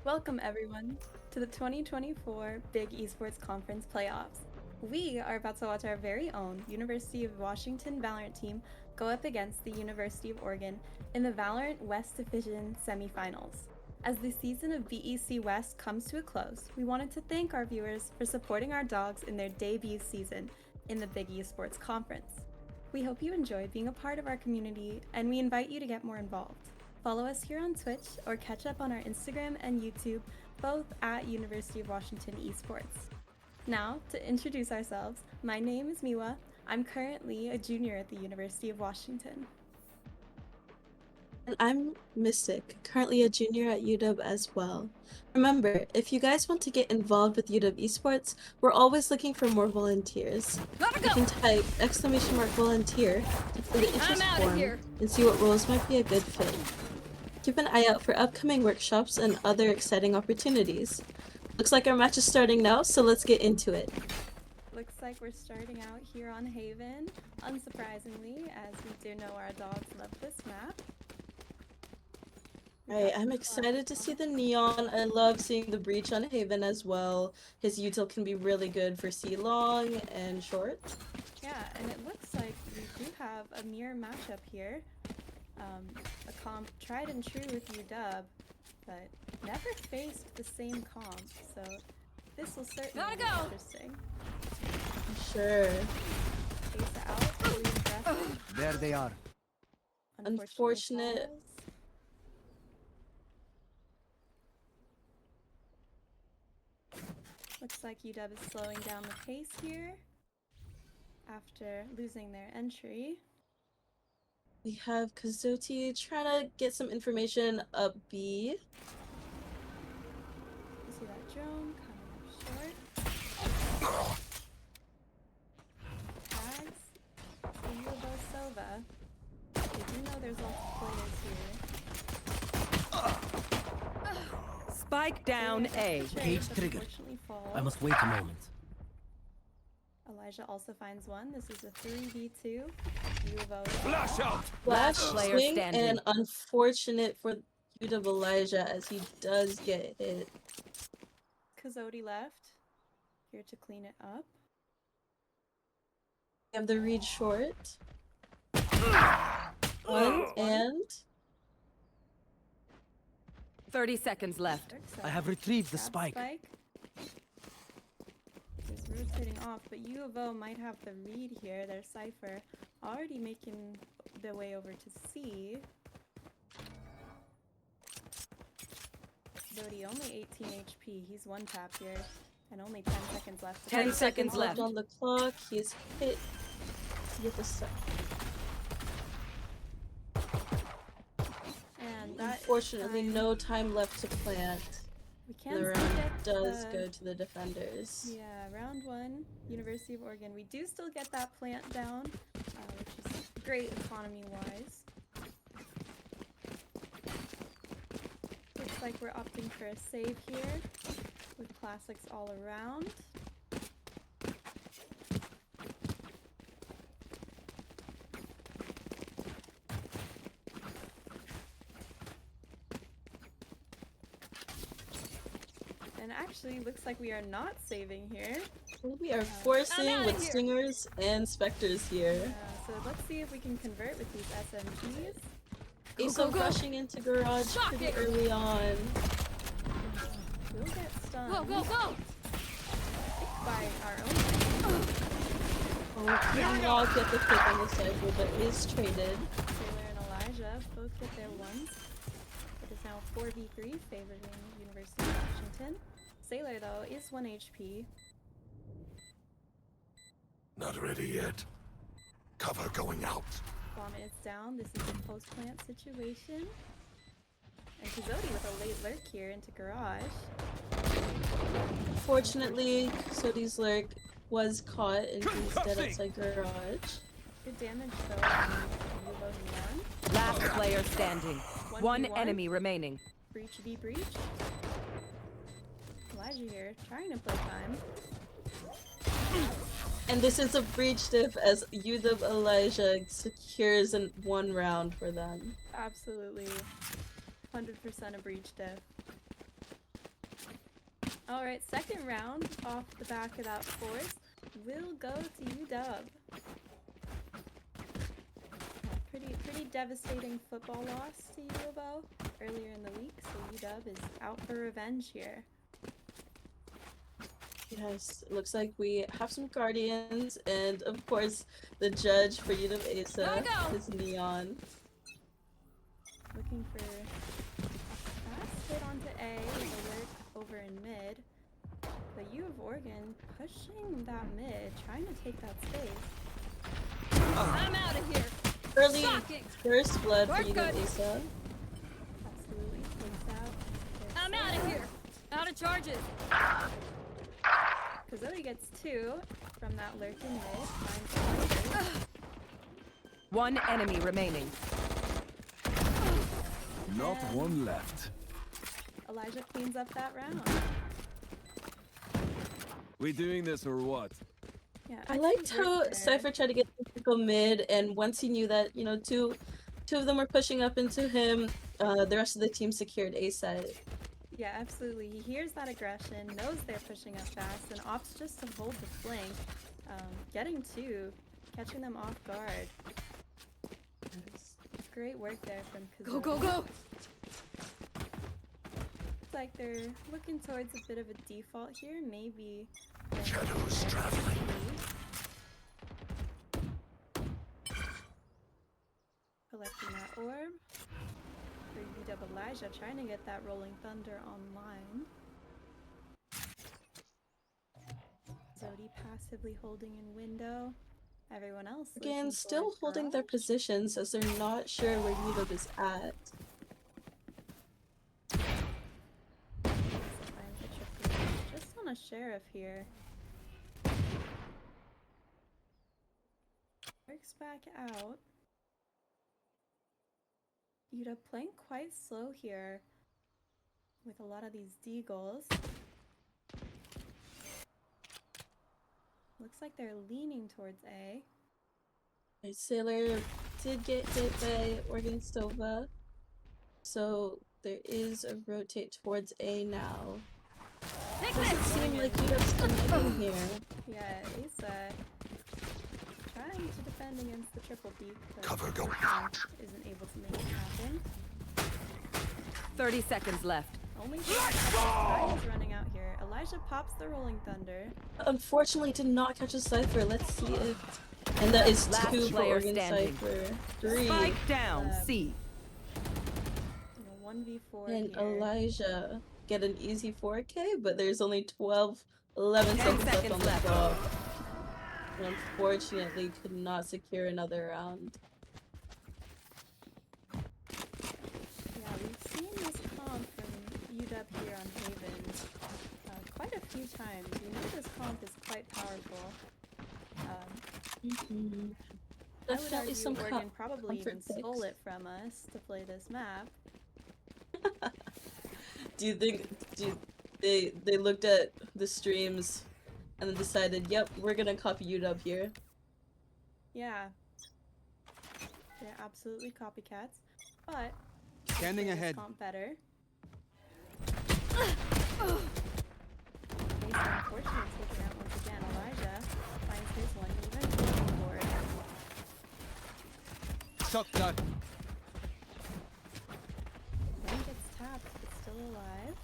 Welcome everyone to the 2024 Big Esports Conference playoffs. We are about to watch our very own University of Washington VALORANT team go up against the University of Oregon in the VALORANT West Division Semifinals. As the season of BEC West comes to a close, we wanted to thank our viewers for supporting our dogs in their debut season in the Big Esports Conference. We hope you enjoyed being a part of our community, and we invite you to get more involved. Follow us here on Twitch or catch up on our Instagram and YouTube, both at University of Washington Esports. Now, to introduce ourselves, my name is Miwa. I'm currently a junior at the University of Washington. And I'm Mystic, currently a junior at UW as well. Remember, if you guys want to get involved with UW Esports, we're always looking for more volunteers. You can type !volunteer to fill the interest form and see what roles might be a good fit. Keep an eye out for upcoming workshops and other exciting opportunities. Looks like our match is starting now, so let's get into it. Looks like we're starting out here on Haven, unsurprisingly, as we do know our dogs love this map. Alright, I'm excited to see the Neon. I love seeing the Breach on Haven as well. His util can be really good for C long and short. Yeah, and it looks like we do have a mirror matchup here. A comp tried and true with UW, but never faced the same comp, so this will certainly be interesting. Sure. Face out, really impressive. There they are. Unfortunate. Looks like UW is slowing down the pace here after losing their entry. We have Kazoti trying to get some information up B. You see that drone coming up short. Tags. So UW Silva. They do know there's lots of players here. Spike down A. Cage triggered. I must wait a moment. Elijah also finds one. This is a 3v2. Flash out! Flash player swing standing. and unfortunate for UW Elijah as he does get hit. Kazoti left. Here to clean it up. We have the read short. One and 30 seconds left. I have retrieved the spike. Just rotating off, but U of O might have the read here. Their Cypher already making their way over to C. Dodie only 18 HP. He's one tap here. And only 10 seconds left. 10 seconds left on the clock. He's hit to get the stuff. And that unfortunately, no time left to plant. We can't the round does go to the defenders. Yeah, round one, University of Oregon. We do still get that plant down, which is great economy-wise. Looks like we're opting for a save here, with classics all around. And actually, looks like we are not saving here. We are forcing with Stingers and Spectres here. So let's see if we can convert with these SMGs. Aso rushing into garage pretty early on. We'll get stunned. Go! By our own. Oh, did not get the pick on the cycle, but is traded. Sailor and Elijah both get their ones. It is now 4v3 favoring University of Washington. Sailor, though, is 1 HP. Not ready yet. Cover going out. Bomb is down. This is a post-plant situation. And Kazoti with a late lurk here into garage. Fortunately, Kazoti's lurk was caught and he's dead outside garage. Good damage, though, on Neon. Last player standing. One enemy remaining. Breach v breach. Elijah here, trying to play time. And this is a breach diff as UW Elijah secures in one round for them. Absolutely. 100% a breach diff. Alright, second round off the back of that force will go to UW. Pretty devastating football loss to U of O earlier in the week, so UW is out for revenge here. Yes, it looks like we have some Guardians, and of course, the judge for UW Asa is Neon. Looking for a fast hit onto A with a lurk over in mid. But U of Oregon pushing that mid, trying to take that space. I'm out of here! Early Shocking. first blood for We're UW good. Asa. Absolutely takes out. I'm out of here. Out of charges. Kazodi gets 2 from that lurk in mid. Finds Elijah. One enemy remaining. Not one left. Elijah cleans up that round. We doing this or what? Yeah, I liked excellent how work there. Cypher tried to get to go mid, and once he knew that, you know, two of them were pushing up into him, the rest of the team secured A side. Yeah, absolutely. He hears that aggression, knows they're pushing up fast, and opts just to hold the flank. Getting 2, catching them off guard. Great work there from Kazodi. Go. Looks like they're looking towards a bit of a default here, maybe. Shadows traveling. Collecting that orb. For UW Elijah, trying to get that Rolling Thunder online. Zodi passively holding in window. Everyone else Again, looking still towards holding their garage. positions as they're not sure where UW is at. Finds the triple just on a sheriff here. Works back out. UW playing quite slow here with a lot of these deagles. Looks like they're leaning towards A. Right, Sailor did get hit by Oregon Stova, so there is a rotate towards A now. Doesn't seem like UW's committing here. Yeah, Asa trying to defend against the triple deep, but Cover going out. isn't able to make it happen. 30 seconds left. Only time is running out here. Elijah pops the Rolling Thunder. Unfortunately, did not catch a Cypher. Let's see if... And that is Last 2 for player Oregon standing. Cypher. 3. Spike down. C. 1v4 And here. Elijah get an easy 4K, but there's only 11 10 seconds left seconds on the left. clock. And unfortunately, could not secure another round. Yeah, we've seen this comp from UW here on Haven quite a few times. We know this comp is quite powerful. I would Definitely argue some Oregon probably even comfort stole picks. it from us to play this map. Do you think they looked at the streams and then decided, yep, we're gonna copy UW here? Yeah. They're absolutely copycats, but Standing play this ahead. comp better. Mason unfortunately taken out once again. Elijah finds his one even forward. Shotgun. One gets tapped, but still alive.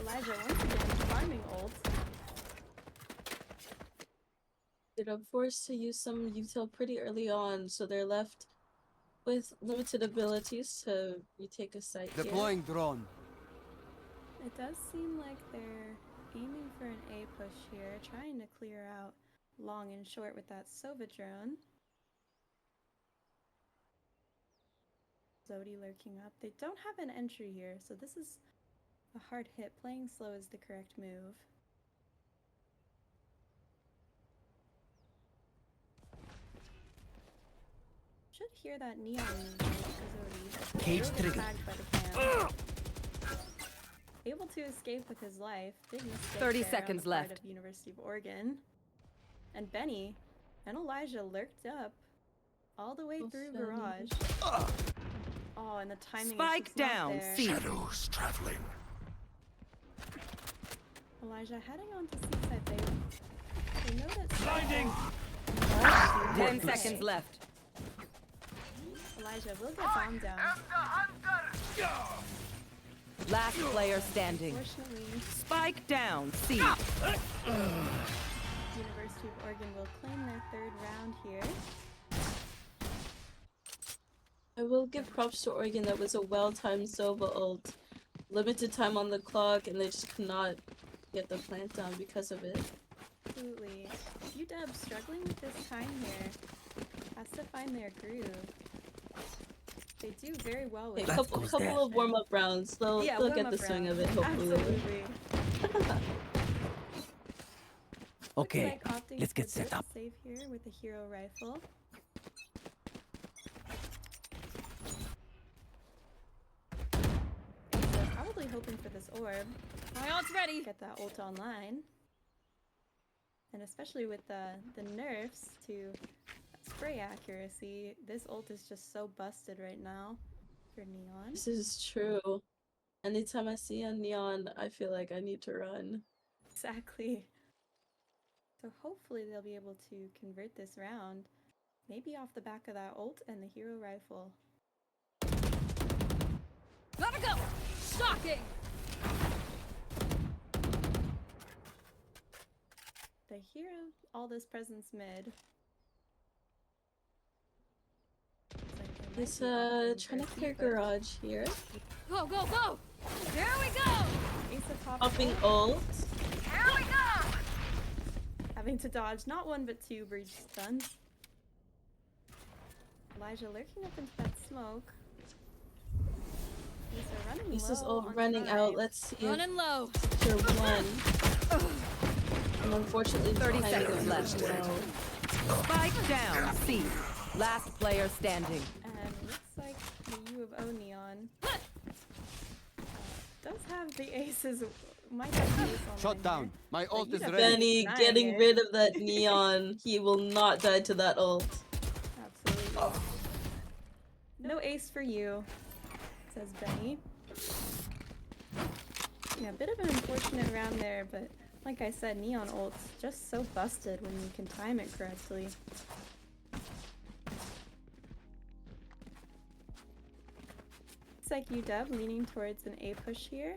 Elijah once again farming ult. They're forced to use some util pretty early on, so they're left with limited abilities to retake a site here. Deploying drone. It does seem like they're aiming for an A push here, trying to clear out long and short with that Sova drone. Zodi lurking up. They don't have an entry here, so this is a hard hit. Playing slow is the correct move. Should hear that neon music. Cage trigger. Tagged by the cam. Able to escape with his life. Big mistake 30 there on seconds the part left. of University of Oregon. And Benny and Elijah lurked up all the way Oh, through Benny. garage. Oh, and the timing Spike is just down, not there. C. Shadows traveling. Elijah heading on to C-side. They know that. Blinding! 10 seconds left. Elijah will get bombed down. Last player standing. Unfortunately, Spike down, C. University of Oregon will claim their third round here. I will give props to Oregon. That was a well-timed Sova ult. Limited time on the clock, and they just could not get the plant down because of it. Absolutely. UW struggling with this time here. Has to find their groove. They do very well with Okay, couple there. of warm-up rounds. They'll get warm-up the swing rounds. of it, hopefully. Absolutely. Okay, Looks like opting let's for get set this up. save here with a hero rifle. So probably hoping for this orb. My ult's ready. Get that ult online. And especially with the nerfs to spray accuracy, this ult is just so busted right now for Neon. This is true. Anytime I see a neon, I feel like I need to run. Exactly. So hopefully they'll be able to convert this round. Maybe off the back of that ult and the hero rifle. Gotta go. Shocking. The hero, all this presence mid. He's trying to clear garage here. Go, go, go. Here we go. Ace of Pop Popping ult. Here we go. having to dodge not one but two breach stuns. Elijah lurking up into that smoke. Lisa running Lisa's low all on running time. out. Let's see if Running low. secure one. And unfortunately, 30 behind seconds it left. as well. Spike down, C. Last player standing. And looks like the U of O Neon does have the aces. Might have the ace on Shot down. My ult you is have ready. Benny Denying getting it. rid of that neon. He will not die to that ult. Absolutely. No ace for you, says Benny. Yeah, a bit of an unfortunate round there, but like I said, Neon ult's just so busted when you can time it correctly. Looks like UW leaning towards an A push here.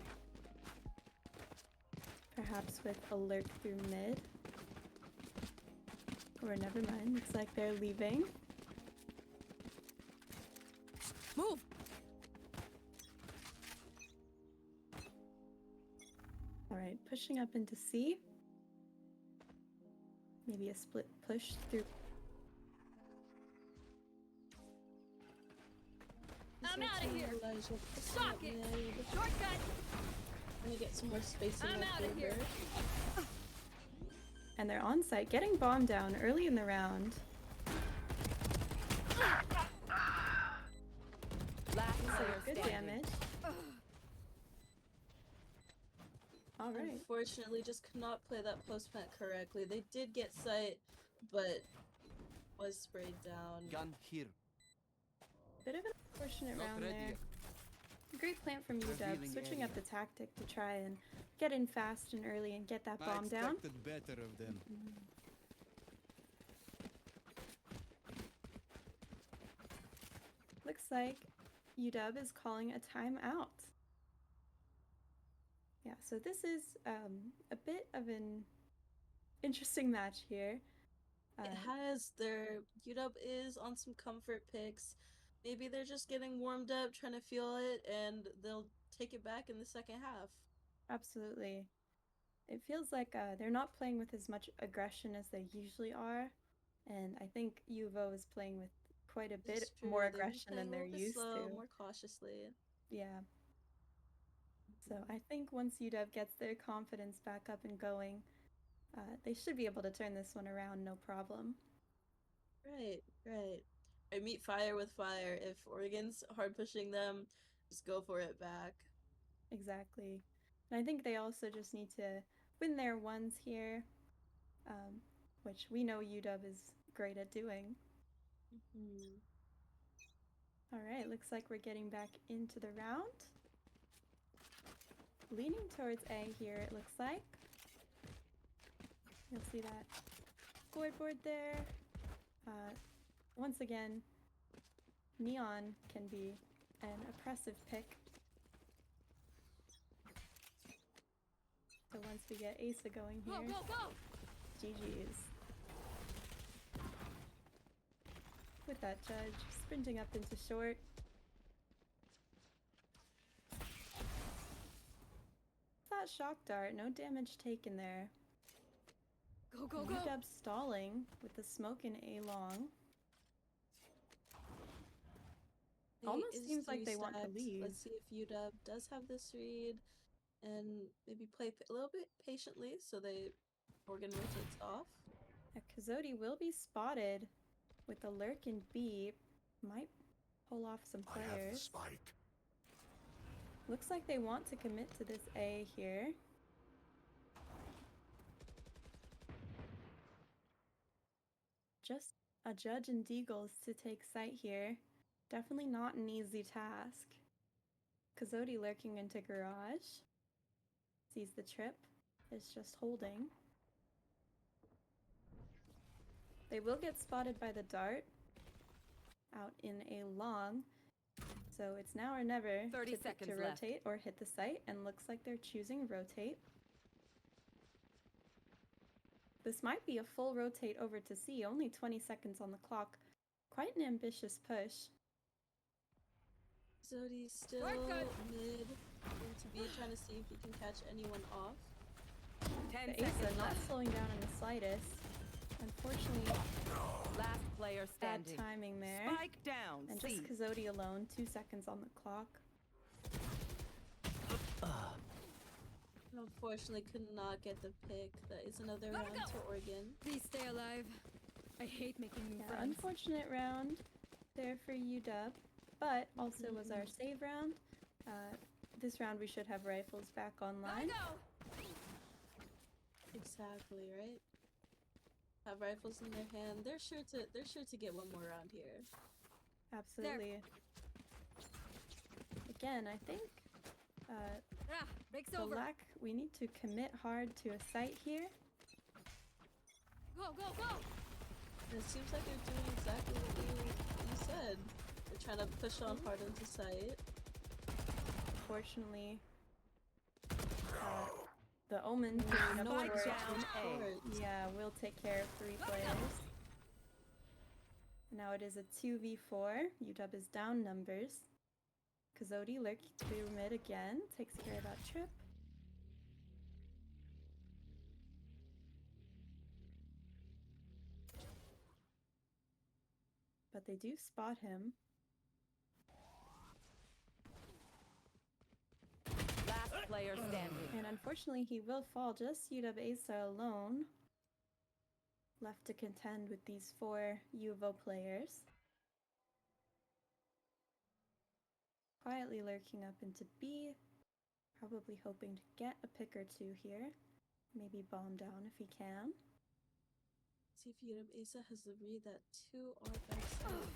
Perhaps with a lurk through mid. Or never mind, looks like they're leaving. Move. Alright, pushing up into C. Maybe a split push through. I'm outta here. Elijah, Shocking. I'm Shortcut. gonna get some more spacing I'm left outta over. here. And they're on site, getting bombed down early in the round. Last So player good standing. damage. Alright. Unfortunately, just could not play that post plant correctly. They did get sight, but was sprayed down. Gun here. Bit of an unfortunate Not round ready there. yet. Great plant from UW, Revealing switching area. up the tactic to try and get in fast and early and get that I bomb down. expected better of them. Looks like UW is calling a timeout. Yeah, so this is a bit of an interesting match here. It has their UW is on some comfort picks. Maybe they're just getting warmed up, trying to feel it, and they'll take it back in the second half. Absolutely. It feels like they're not playing with as much aggression as they usually are, and I think U of O is playing with quite a bit It's true, more they've been aggression playing than a they're little bit used slow, to. more cautiously. Yeah. So I think once UW gets their confidence back up and going, they should be able to turn this one around no problem. Right, right. I meet fire with fire. If Oregon's hard pushing them, just go for it back. Exactly. And I think they also just need to win their ones here, which we know UW is great at doing. Mhm. Alright, looks like we're getting back into the round. Leaning towards A here, it looks like. You'll see that scoreboard there. Once again, Neon can be an oppressive pick. So once we get Asa going here, GG's. With that judge sprinting up into short. That shock dart, no damage taken there. UW stalling with the smoke in A long. Almost is seems like three they want to stacked. leave. Let's see if UW does have this read and maybe play a little bit patiently so Oregon rotates off. Kazodi will be spotted with the lurk in B. Might pull off some I have the players. spike. Looks like they want to commit to this A here. Just a judge and Deagles to take site here. Definitely not an easy task. Kazodi lurking into garage. Sees the trip. Is just holding. They will get spotted by the dart. Out in A long. So it's now or never 30 to seconds rotate left. or hit the site, and looks like they're choosing rotate. This might be a full rotate over to C, only 20 seconds on the clock. Quite an ambitious push. Zodi still mid into B, trying to see if he can catch anyone off. 10 But seconds Asa not left. slowing down in the slightest. Unfortunately, Last player bad standing. timing there. Spike down. And C. just Kazodi alone, 2 seconds on the clock. Unfortunately, could not get the pick. That is another round to Oregon. Please stay alive. I hate making new Yeah, friends. unfortunate round there for UW, but also was our save round. This round we should have rifles back online. Exactly, right? Have rifles in their hand. They're sure to get one more round here. Absolutely. Again, I think Breaks the over. lack, we need to commit hard to a site here. Go, go, go! And it seems like they're doing exactly what you said. They're trying to push on hard into sight. Fortunately, the Omen picking up Spike short. down A. Yeah, we'll take care of 3 players. Now it is a 2v4. UW is down numbers. Kazodi lurking through mid again, takes care of that trip. But they do spot him. Last player standing. And unfortunately he will fall, just UW Asa alone. Left to contend with these 4 U of O players. Quietly lurking up into B. Probably hoping to get a pick or 2 here. Maybe bomb down if he can. See if UW Asa has the read that 2 are backside.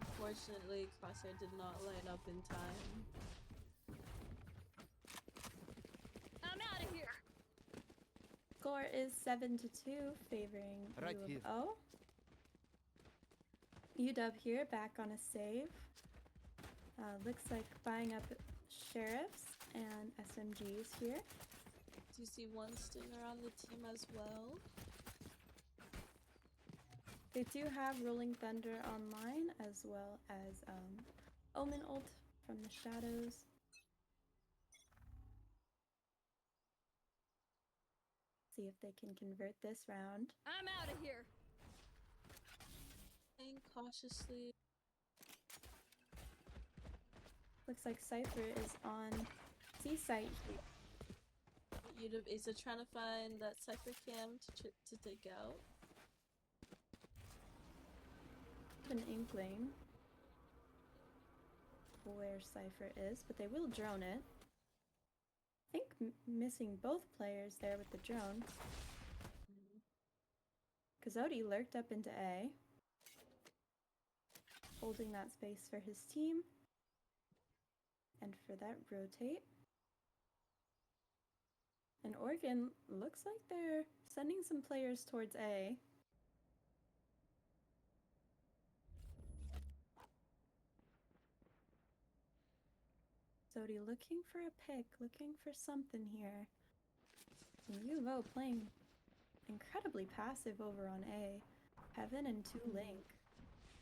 Unfortunately, Crosshair did not line up in time. I'm out of here. Score is 7-2, favoring Right U of here. O. UW here, back on a save. Looks like buying up sheriffs and SMGs here. Do you see one stinger on the team as well? They do have Rolling Thunder online, as well as Omen ult from the shadows. See if they can convert this round. I'm out of here. Playing cautiously. Looks like Cypher is on C site here. UW Asa trying to find that Cypher cam to take out. An inkling where Cypher is, but they will drone it. I think missing both players there with the drone. Kazodi lurked up into A. holding that space for his team. And for that rotate. And Oregon looks like they're sending some players towards A. Zodi looking for a pick, looking for something here. And UVO playing incredibly passive over on A. Heaven and 2 Link.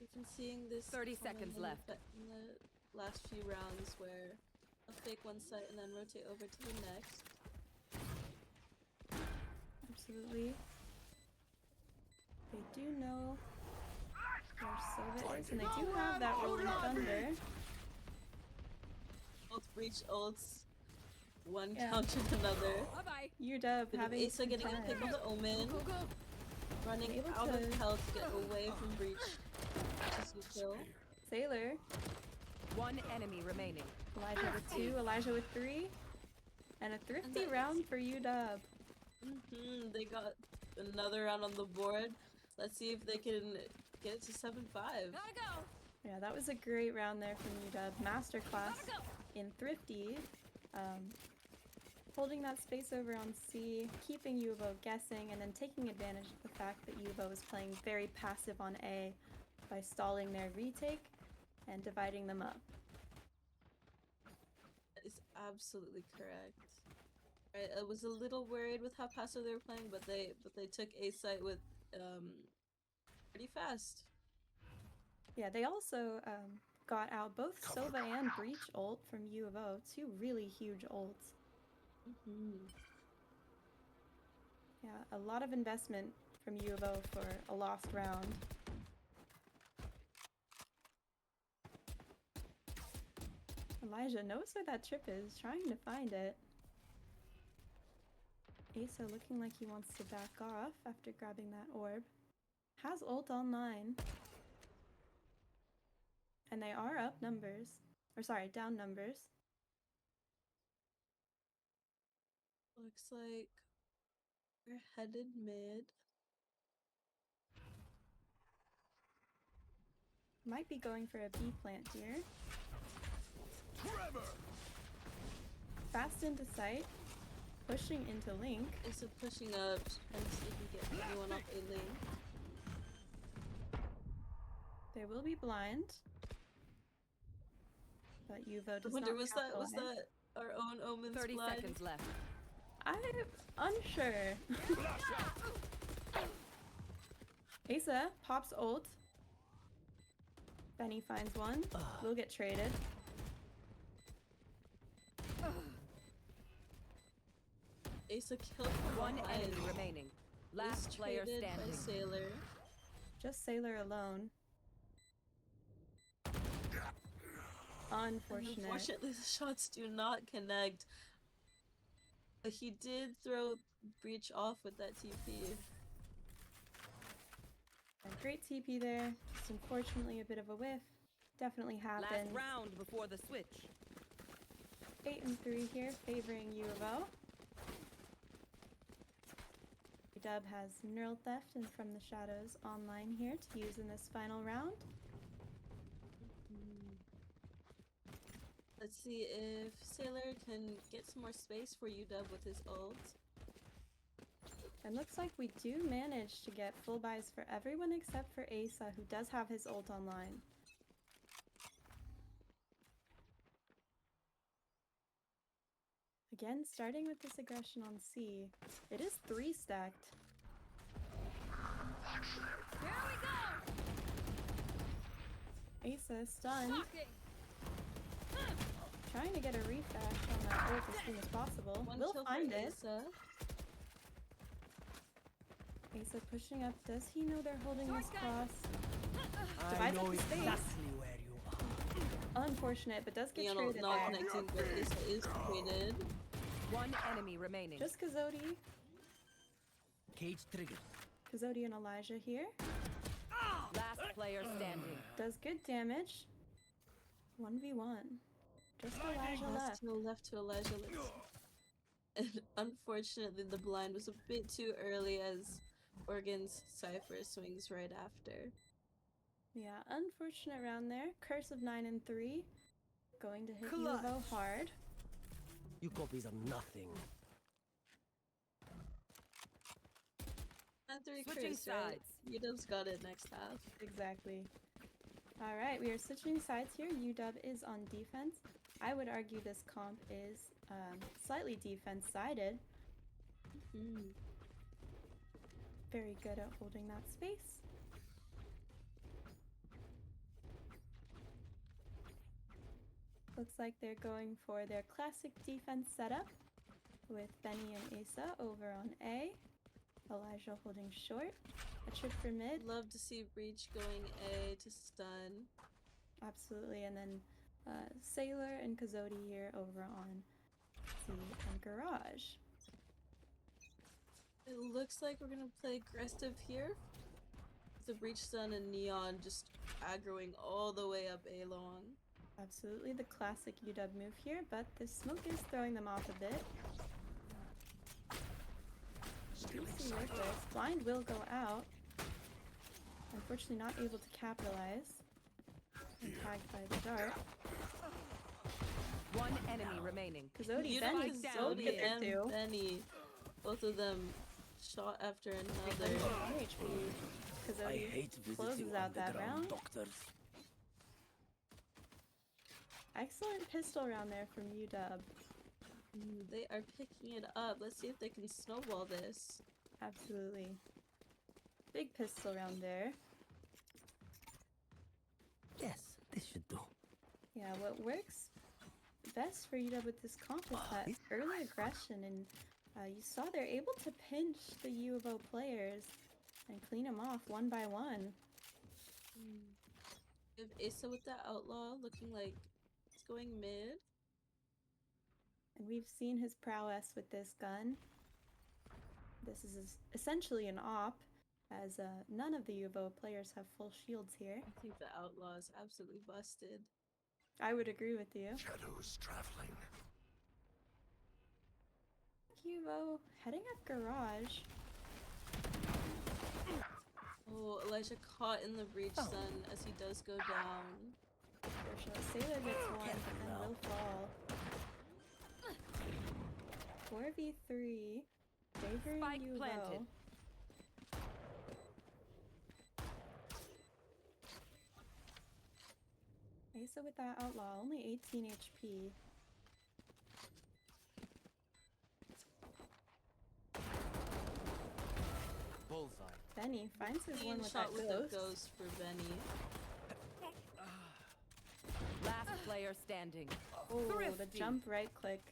We've been seeing this 30 common seconds in the left. in the last few rounds where I'll fake one site and then rotate over to the next. Absolutely. They do know where Sova is, and they do have that Rolling Thunder. Both breach ults. One Yeah. countered another. Bye-bye. UW With having Asa some getting a time. pick on the Omen. Go, go. Running Able out to- of health to get away from breach. Just a kill. Sailor, One enemy remaining. Elijah with 2, Elijah with 3. And a thrifty that's- round for UW. They got another round on the board. Let's see if they can get it to 7-5. Gotta go. Yeah, that was a great round there from UW. Masterclass Gotta go. in thrifty. Holding that space over on C, keeping UVO guessing, and then taking advantage of the fact that UVO was playing very passive on A by stalling their retake and dividing them up. That is absolutely correct. I was a little worried with how passive they were playing, but they took A site with pretty fast. Yeah, they also got out both Sova and Breach ult from U of O, 2 really huge ults. Yeah, a lot of investment from U of O for a lost round. Elijah knows where that trip is, trying to find it. Asa looking like he wants to back off after grabbing that orb. Has ult online. And they are up numbers. Or sorry, down numbers. Looks like we're headed mid. Might be going for a B plant here. Fast into sight. Pushing into Link. Asa pushing up, trying to see if he can get anyone off A lane. They will be blind. But Yuvo I does wonder, not was capitalize. that our own Omen's 30 blind? seconds left. I'm unsure. Asa pops ult. Benny finds one. Will get traded. Asa killed from One behind. enemy remaining. Is Last player traded by standing. Sailor. Just Sailor alone. And Unfortunate. unfortunately, the shots do not connect. But he did throw Breach off with that TP. A great TP there. Just unfortunately a bit of a whiff. Definitely Last happened. round before the switch. 8 and 3 here, favoring U of O. Dub has Neural Theft and From the Shadows online here to use in this final round. Let's see if Sailor can get some more space for UW with his ult. And looks like we do manage to get full buys for everyone except for Asa, who does have his ult online. Again, starting with this aggression on C, it is 3 stacked. Here we go. Asa stunned, Talking. trying to get a refresh on that ult as soon as possible. One We'll kill find for it. Asa. Asa pushing up. Does he know they're holding this cross? I Divides up know the space. exactly where you are. Unfortunate, but does get Neon traded not there. connecting, but Asa is traded. One enemy remaining. Just Kazodi. Cage trigger. Kazodi and Elijah here. Last player standing. Does good damage. 1v1. Just Elijah left. Left to Elijah. And unfortunately, the blind was a bit too early as Oregon's Cypher swings right after. Yeah, unfortunate round there. Curse of 9 and 3. Going to hit U of O hard. You copies are nothing. And 3 Switching curse, right? sides. UW's got it next half. Exactly. Alright, we are switching sides here. UW is on defense. I would argue this comp is slightly defense-sided. Mm. Very good at holding that space. Looks like they're going for their classic defense setup with Benny and Asa over on A. Elijah holding short. A trip for mid. Love to see Breach going A to stun. Absolutely. And then Sailor and Kazodi here over on C and Garage. It looks like we're gonna play aggressive here. The Breach stun and Neon just aggroing all the way up A long. Absolutely the classic UW move here, but the smoke is throwing them off a bit. Stealing See sight. with this. Blind will go out. Unfortunately not able to capitalize. And tagged by the dart. One enemy remaining. Kazodi, UW Benny, down both Zodi get their and two. Benny. Both of them shot after another. 1 HP. I Kazodi hate closes visiting out that underground round. doctors. Excellent pistol round there from UW. They are picking it up. Let's see if they can snowball this. Absolutely. Big pistol round there. Yes, this should do. Yeah, what works best for UW with this comp is that early aggression, and you saw they're able to pinch the U of O players and clean them off one by one. We have Asa with the outlaw looking like it's going mid. And we've seen his prowess with this gun. This is essentially an op, as none of the U of O players have full shields here. I think the outlaw is absolutely busted. I would agree with you. Shadows traveling. U of O heading up garage. Oh, Elijah caught in the breach stun as he does go down. Unfortunately, Sailor gets one, but then will fall. 4v3, favoring Spike U of O. planted. Asa with that outlaw, only 18 HP. Bullseye. Benny finds his one Clean with shot that with ghost. the ghost for Benny. Last player standing. Oh, the Thrifty. jump right click.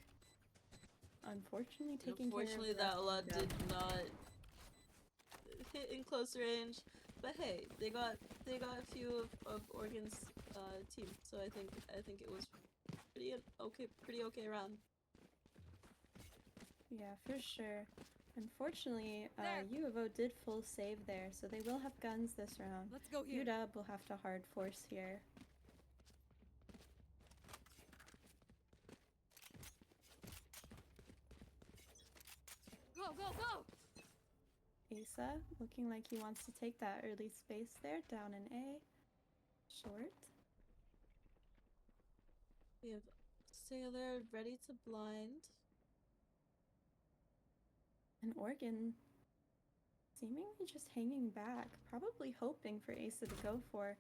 Unfortunately taking Unfortunately, care that of outlaw the rest of did not hit in close range. But hey, they got a few of Oregon's team, so I think it was pretty okay round. Yeah, for sure. Unfortunately, There. U of O did full save there, so they will have guns this round. Let's go here. UW will have to hard force here. Go, go, go! Asa looking like he wants to take that early space there, down in A. Short. We have Sailor ready to blind. And Oregon seemingly just hanging back, probably hoping for Asa to go for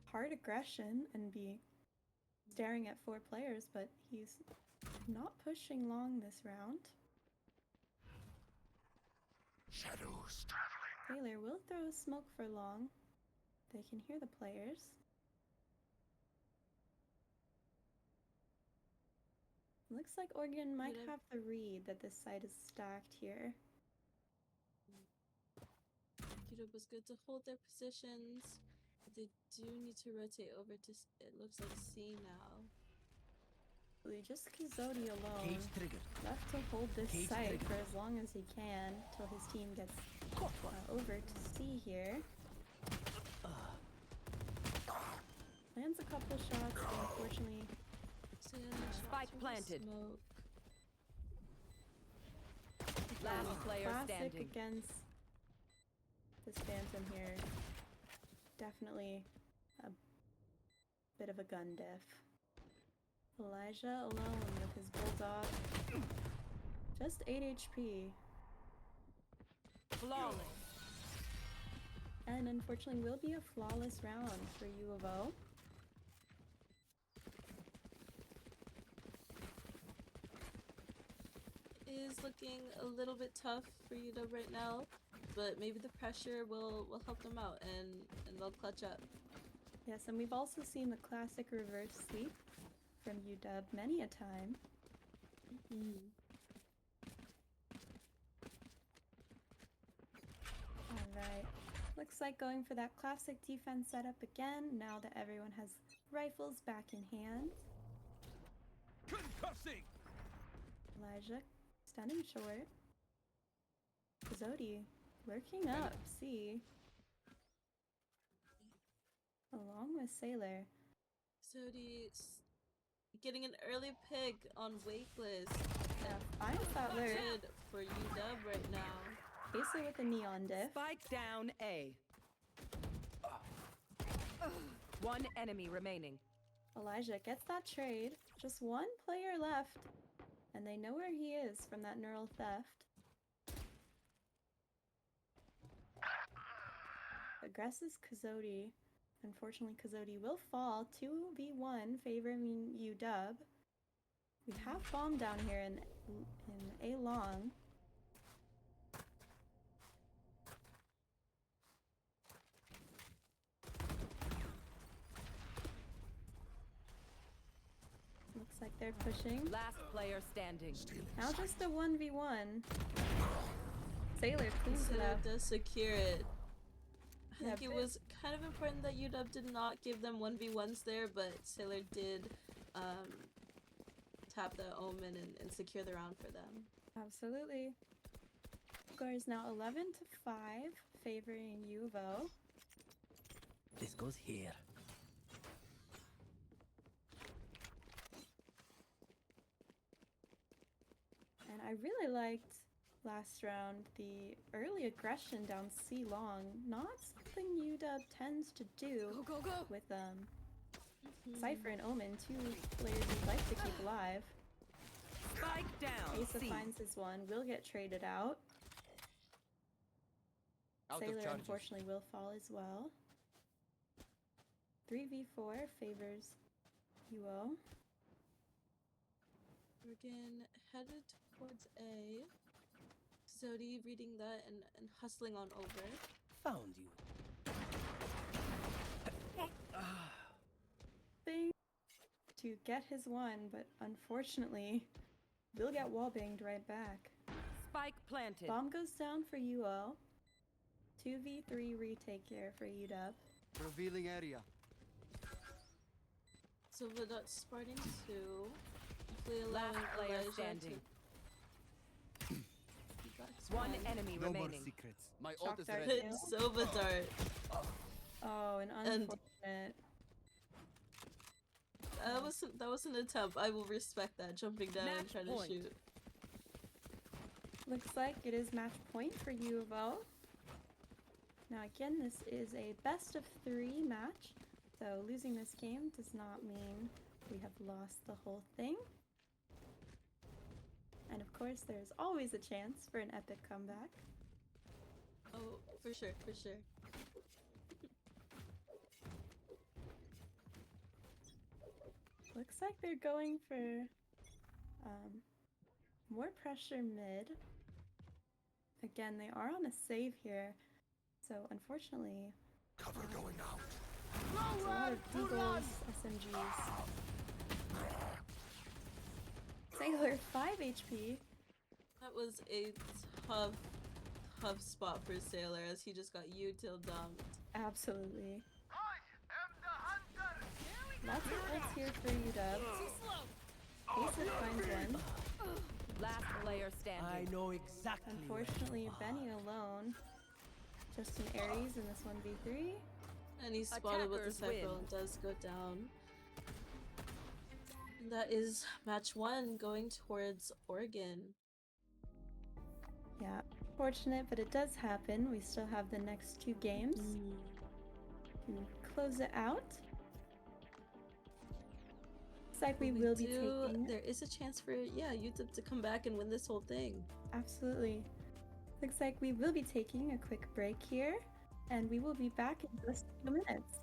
hard aggression and be staring at 4 players, but he's not pushing long this round. Shadows traveling. Taylor will throw a smoke for long. They can hear the players. Looks like Oregon might UW have the read that this side is stacked here. UW was good to hold their positions, but they do need to rotate over to. It looks like C now. Really, just Kazodi alone Cage triggered. left to hold this Cage site trigger. for as long as he can till his team gets Caught one. over to C here. Lands a couple shots, but unfortunately Spike planted. Smoke. Last player classic standing. against this Phantom here. Definitely a bit of a gun diff. Elijah alone with his bulldog. Just 8 HP. Flawless. And unfortunately will be a flawless round for U of O. Is looking a little bit tough for UW right now, but maybe the pressure will help them out and they'll clutch up. Yes, and we've also seen the classic reverse sweep from UW many a time. Alright, looks like going for that classic defense setup again, now that everyone has rifles back in hand. Concussing! Elijah stunning short. Zodi lurking up, C. Along with Sailor. Zodi getting an early pick on Wakeless. Yeah, I thought we're Good for UW right now. Acer with a neon diff. Spike down A. One enemy remaining. Elijah gets that trade. Just one player left. And they know where he is from that neural theft. Aggresses Kazodi. Unfortunately, Kazodi will fall. 2v1 favoring UW. We have bomb down here in A long. Looks like they're pushing. Last player standing. Now just a 1v1. Sailor cleans it Sailor up. does secure it. I Yeah, think it was kind of important that UW did not give them 1v1s there, but Sailor did tap the Omen and secure the round for them. Absolutely. Score is now 11-5, favoring U of O. This goes here. And I really liked last round the early aggression down C long. Not something UW tends to do Go, go, go! with Cypher and Omen, two players you'd like to keep alive. Spike down. Asa C. finds his one, will get traded out. Out of Sailor charges. unfortunately will fall as well. 3v4 favors UO. Oregon headed towards A. Zodi reading that and hustling on over. Found you. Thing to get his one, but unfortunately will get wallbanged right back. Spike planted. Bomb goes down for UO. 2v3 retake here for UW. Revealing area. So Vidot Spartan 2. Hopefully Last allowing player Elijah standing. to... He got One spawned. enemy No more remaining. secrets. My Shock ult is dart ready. kill. Silva Dart. Oh, an And- unfortunate. That was an attempt. I will respect that. Jumping down and Match trying point. to shoot. Looks like it is match point for U of O. Now again, this is a best of 3 match, so losing this game does not mean we have lost the whole thing. And of course, there's always a chance for an epic comeback. Oh, for sure, for sure. Looks like they're going for more pressure mid. Again, they are on a save here, so unfortunately, Cover going out. there's a lot of Deagles, SMGs. Sailor, 5 HP. That was a tough spot for Sailor as he just got util dumped. Absolutely. Lots of ults here for UW. Asa finds one. Last player I standing. know exactly. Unfortunately, Benny alone. Just an Ares in this 1v3. And he's spotted with the Attackers cycle win. and does go down. And that is match 1 going towards Oregon. Yeah, fortunate, but it does happen. We still have the next 2 games to close it out. Looks like we If will be do, taking. there is a chance for UW to come back and win this whole thing. Absolutely. Looks like we will be taking a quick break here, and we will be back in just a few minutes.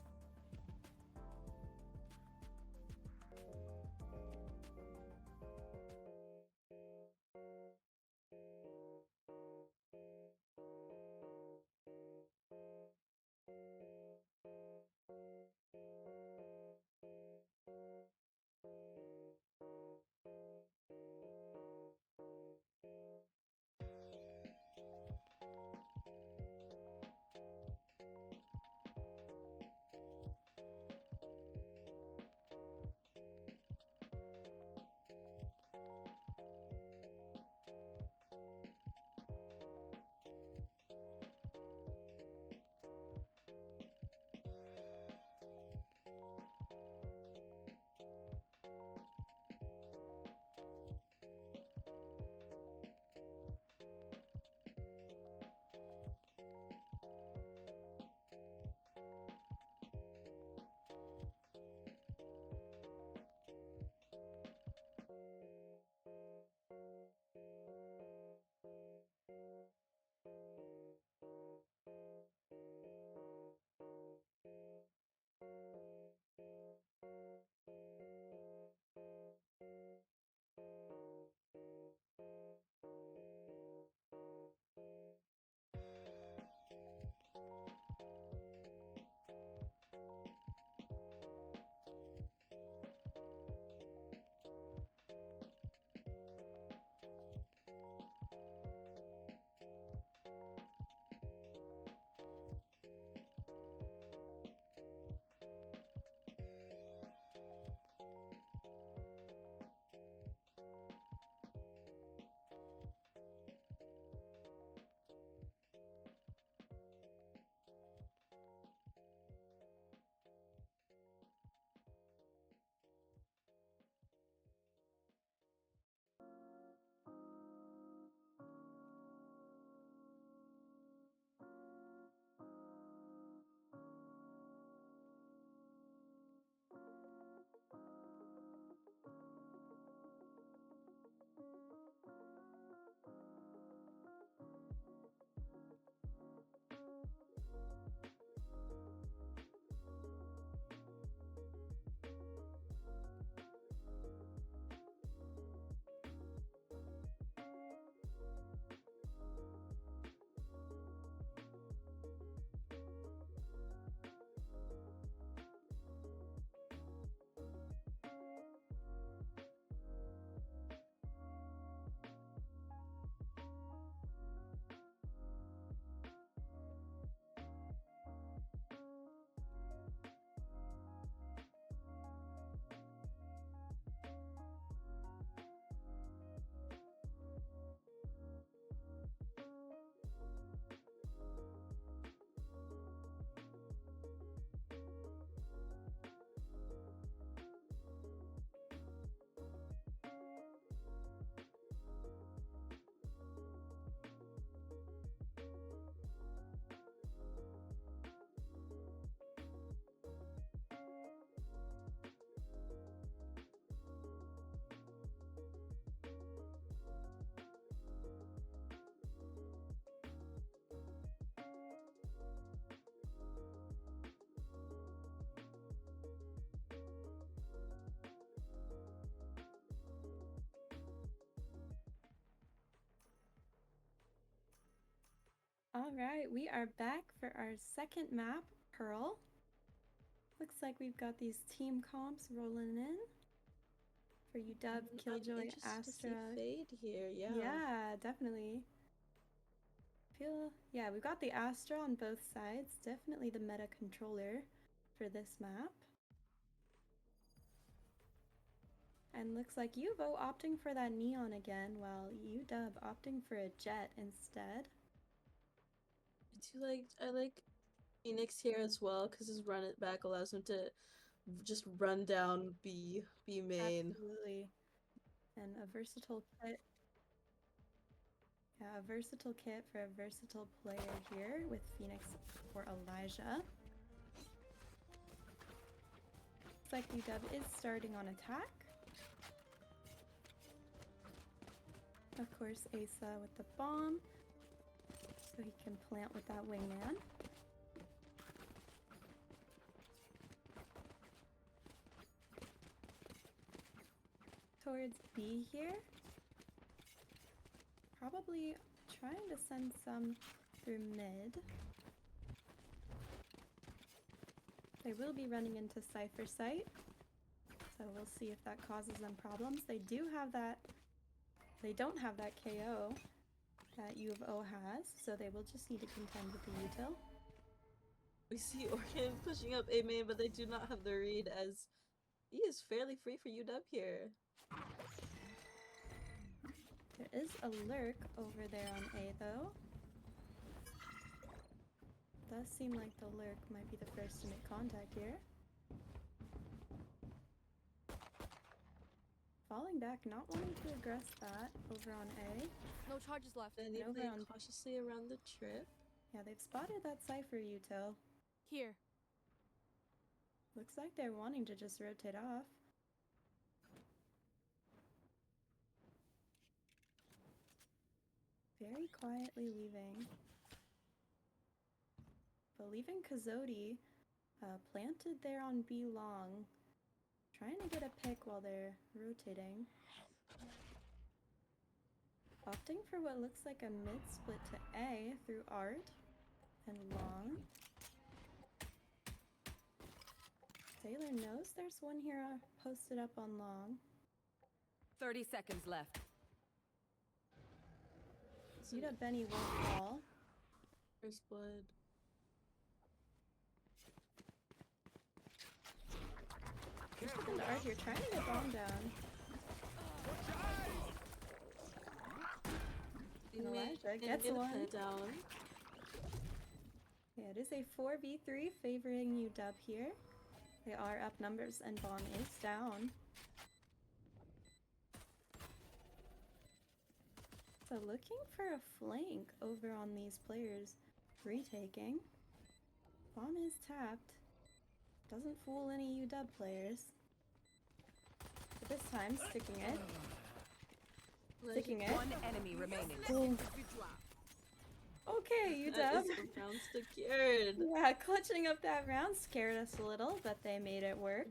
All right, we are back for our second map, Pearl. Looks like we've got these team comps rolling in for UW, Killjoy, I'm interested to see Astra. Fade here, yeah. Yeah, definitely. Yeah, we've got the Astra on both sides. Definitely the meta controller for this map. And looks like UVO opting for that Neon again, while UW opting for a Jet instead. I like Phoenix here as well because his run it back allows him to just run down B main. Absolutely. And a versatile kit. Yeah, a versatile kit for a versatile player here with Phoenix or Elijah. Looks like UW is starting on attack. Of course, Asa with the bomb, so he can plant with that wingman. Towards B here. Probably trying to send some through mid. They will be running into Cypher site, so we'll see if that causes them problems. They don't have that KO that U of O has, so they will just need to contend with the util. We see Oregon pushing up A main, but they do not have the read as he is fairly free for UW here. There is a lurk over there on A though. Does seem like the lurk might be the first to make contact here. Falling back, not wanting to aggress that over on A. No charges left. Then they over play on- cautiously around the trip. Yeah, they've spotted that Cypher util. Here. Looks like they're wanting to just rotate off. Very quietly leaving. But leaving Kazodi planted there on B long. Trying to get a pick while they're rotating. Opting for what looks like a mid split to A through Art and long. Sailor knows there's one here posted up on long. 30 seconds left. UW Benny won't fall. First blood. And Art here trying to get bomb down. And Elijah gets one. Down. Yeah, it is a 4v3 favoring UW here. They are up numbers and bomb is down. So looking for a flank over on these players retaking. Bomb is tapped. Doesn't fool any UW players. But this time, sticking it. Sticking it. One enemy remaining. Boom. Okay, That UW. is the round secured. Yeah, clutching up that round scared us a little, but they made it work.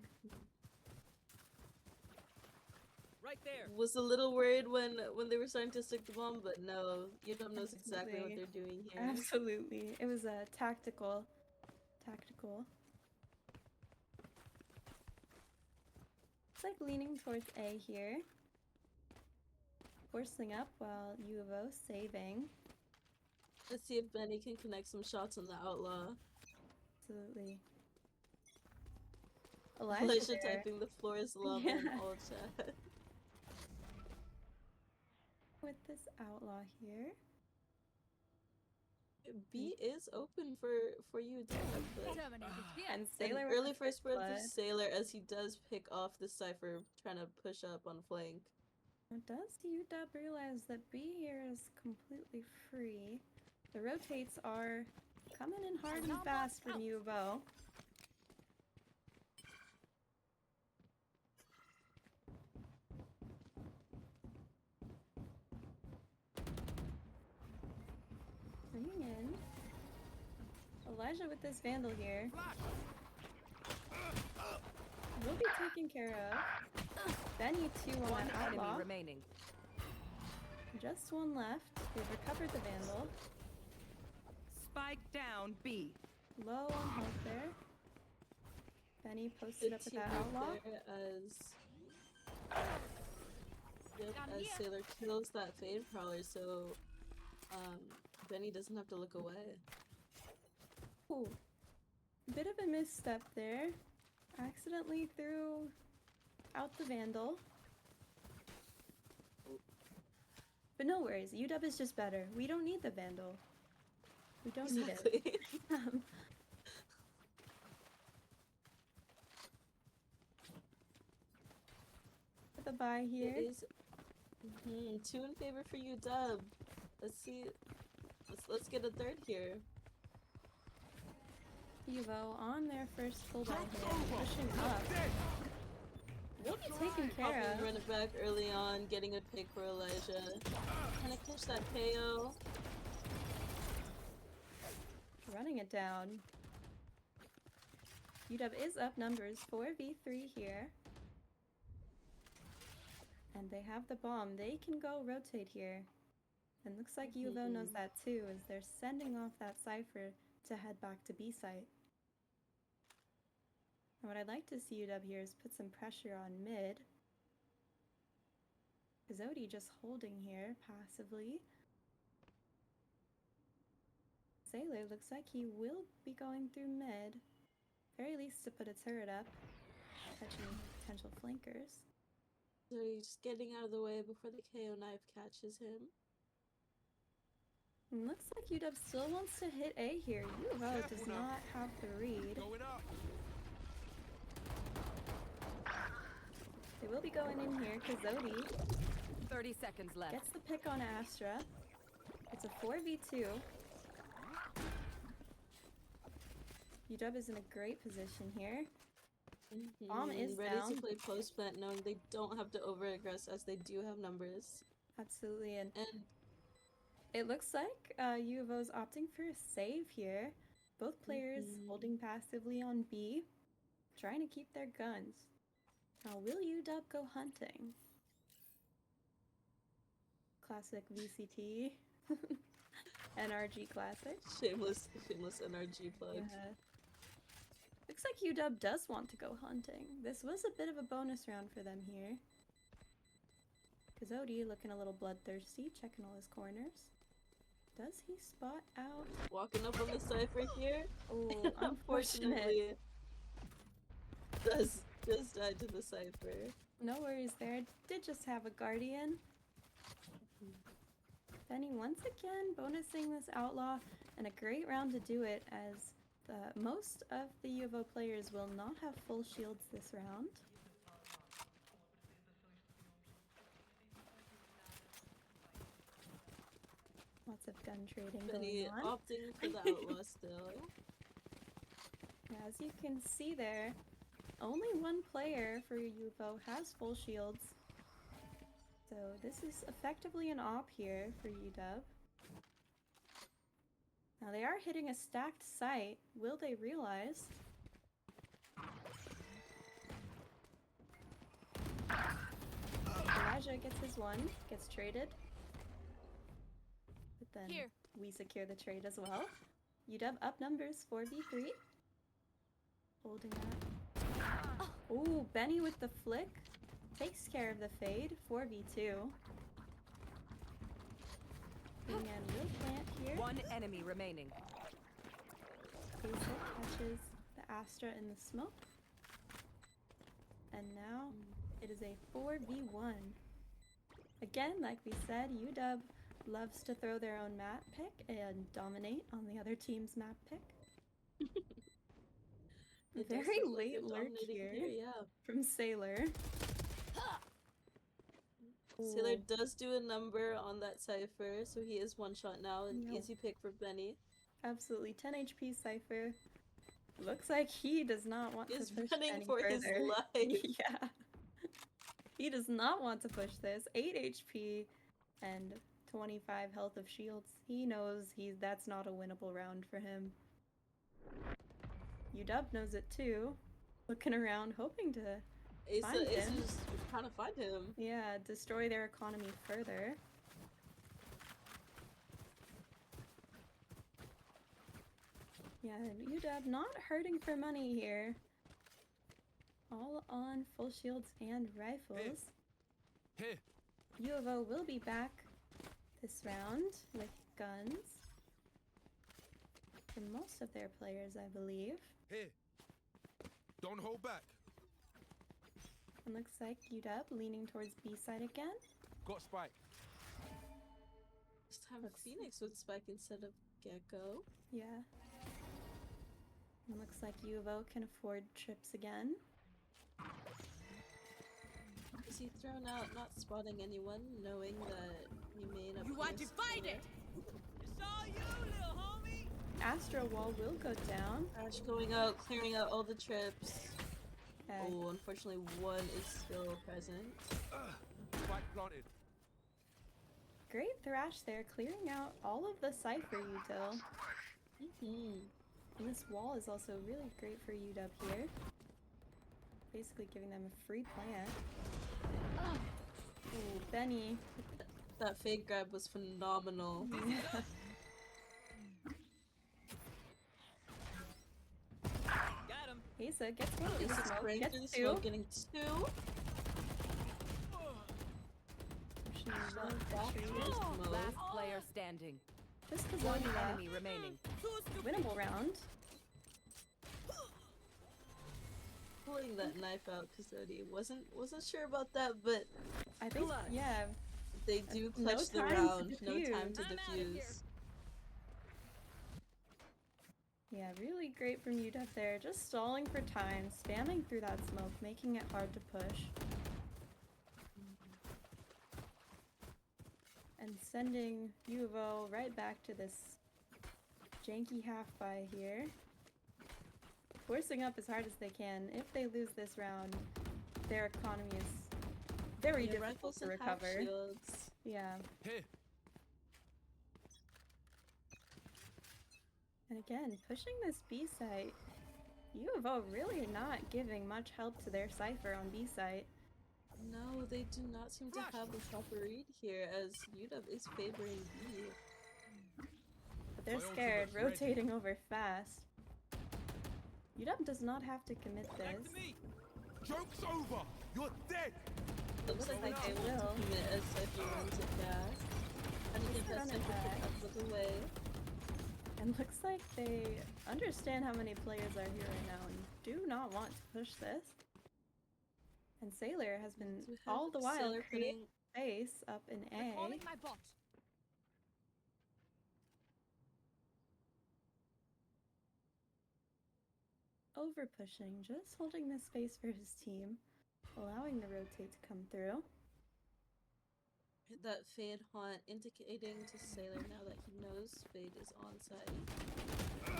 Right there. Was a little worried when they were starting to stick the bomb, but no, UW knows exactly what Absolutely. they're doing here. Absolutely. It was a tactical. It's like leaning towards A here. Forcing up while U of O saving. Let's see if Benny can connect some shots on the outlaw. Absolutely. Elijah there. typing the floor is love Yeah. in all chat. With this outlaw here. B is open for you, but Terminated. Here. And an Sailor with early the first word for blood. Sailor as he does pick off the Cypher trying to push up on flank. Does UW realize that B here is completely free? The rotates are coming in hard and fast from U of O. Bringing in Elijah with this Vandal here. Will be taken care of. Benny 2 on One that enemy outlaw. remaining. Just one left. They've recovered the Vandal. Spike down B. Low on health there. Benny posted up with that outlaw. There as Sailor kills that Fade Prowler, so Benny doesn't have to look away. Ooh. Bit of a misstep there. Accidentally threw out the Vandal. But no worries, UW is just better. We don't need the Vandal. We don't need it. Exactly. For the buy here. It is 2 in favor for UW. Let's see. Let's get a third here. Evo on their first full buy here, pushing up. Will be taken care Popping of. run it back early on, getting a pick for Elijah. Trying to catch that KO. Running it down. UW is up numbers 4v3 here. And they have the bomb. They can go rotate here. And looks like UVO knows that too, as they're sending off that Cypher to head back to B site. And what I'd like to see UW here is put some pressure on mid. Zodi just holding here passively. Sailor looks like he will be going through mid. Very least to put a turret up, catching potential flankers. So he's just getting out of the way before the KO knife catches him. And looks like UW still wants to hit A here. UVO does not have the read. Going up. They will be going in here because Zodi 30 seconds left. gets the pick on Astra. It's a 4v2. UW is in a great position here. Bomb is ready down. to play post plant, knowing they don't have to over aggress as they do have numbers. Absolutely, and And it looks like U of O's opting for a save here. Both players holding passively on B, trying to keep their guns. Now, will UW go hunting? Classic VCT. NRG classic. shameless NRG plug. Yeah. Looks like UW does want to go hunting. This was a bit of a bonus round for them here. Kazodi looking a little bloodthirsty, checking all his corners. Does he spot out? Walking up on the Cypher here. Oh, unfortunate. Unfortunately, does die to the Cypher. No worries there. Did just have a Guardian. Benny once again bonusing this Outlaw, and a great round to do it, as most of the U of O players will not have full shields this round. Lots of gun trading Benny going on. opting for the Outlaw still. Yeah, as you can see there, only one player for U of O has full shields. So this is effectively an op here for UW. Now they are hitting a stacked site. Will they realize? Elijah gets his one, gets traded. But then Here. we secure the trade as well. UW up numbers 4v3. Holding up. Ooh, Benny with the flick. Takes care of the fade. 4v2. And will plant here. One enemy remaining. Basic catches the Astra in the smoke. And now it is a 4v1. Again, like we said, UW loves to throw their own map pick and dominate on the other team's map pick. It does Very look like late they're lurk dominating here yeah. from Sailor. Sailor Ooh. does do a number on that Cypher, so he is one shot now. An Yep. easy pick for Benny. Absolutely 10 HP Cypher. Looks like he does not want He's to push running any for his further. life. Yeah. He does not want to push this. 8 HP and 25 health of shields. He knows that's not a winnable round for him. UW knows it too. Looking around, hoping to find Asa him. just trying to find him. Yeah, destroy their economy further. Yeah, UW not hurting for money here. All on full shields and rifles. Here. U of O will be back this round with guns. For most of their players, I believe. Here. Don't hold back. And looks like UW leaning towards B side again. Got spike. Just have Looks- Phoenix with Spike instead of Gecko. Yeah. And looks like U of O can afford trips again. Is he thrown out, not spotting anyone, knowing that he may not You be want a to fight square? it? It's all you, little homie. Astro Wall will go down. Ash going out, clearing out all the trips. Okay. Oh, unfortunately, one is still present. Spike planted. Great thrash there, clearing out all of the Cypher util. And this wall is also really great for UW here. Basically giving them a free plant. Ooh, Benny. That fade grab was phenomenal. Got him. Asa gets one of these This is smoke, spraying through gets the two. smoke, getting two. Pushing Shot the back to retreat. the smoke. Last player standing. Just One Kazoni left. enemy remaining. Winnable round. Pulling that knife out, Kazodi wasn't sure about that, but I think, yeah. they do No clutch the time to round. No time defuse. to I'm outta here. defuse. Yeah, really great from UW there. Just stalling for time, spamming through that smoke, making it hard to push. And sending U of O right back to this janky half-buy here. Forcing up as hard as they can. If they lose this round, their economy is very Yeah, difficult rifles to and half recover. shields. Yeah. Here. And again, pushing this B site. U of O really not giving much help to their Cypher on B site. No, they do not seem to have the proper read here, as UW is favoring B. But they're My scared, ultimate's ready. rotating over fast. UW does not have to commit Back this. to me. Joke's over! You're dead! Looks like like they they want will. to commit as Cypher runs it back. And to get that Run it Cypher back. pick up with the way. And looks like they understand how many players are here right now and do not want to push this. And Sailor has been So we have all the while Sailor creating space up in A. Recalling my bot. Over pushing, just holding the space for his team, allowing the rotate to come through. that Fade haunt, indicating to Sailor now that he knows Fade is on site.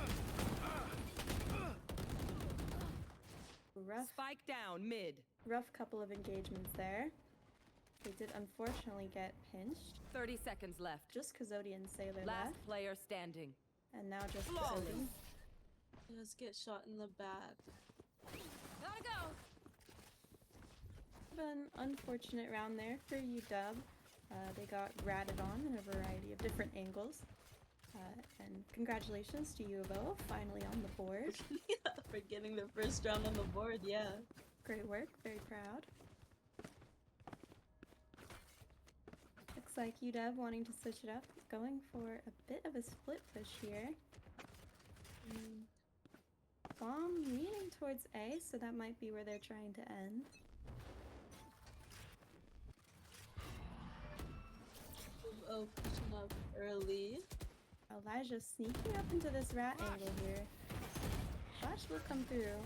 Spike down mid. Rough couple of engagements there. They did unfortunately get pinched. 30 seconds left. Just Kazodi and Sailor Last left. player standing. And now just Flawless. Kazodi. Does get shot in the back. Gotta go. An unfortunate round there for UW. They got ratted on in a variety of different angles. And congratulations to U of O, finally on the board. Yeah, for getting the first round on the board, yeah. Great work, very proud. Looks like UW wanting to switch it up, going for a bit of a split push here. Bomb leaning towards A, so that might be where they're trying to end. Oh, pushing up early. Elijah sneaking up into this rat angle here. Flash will come through.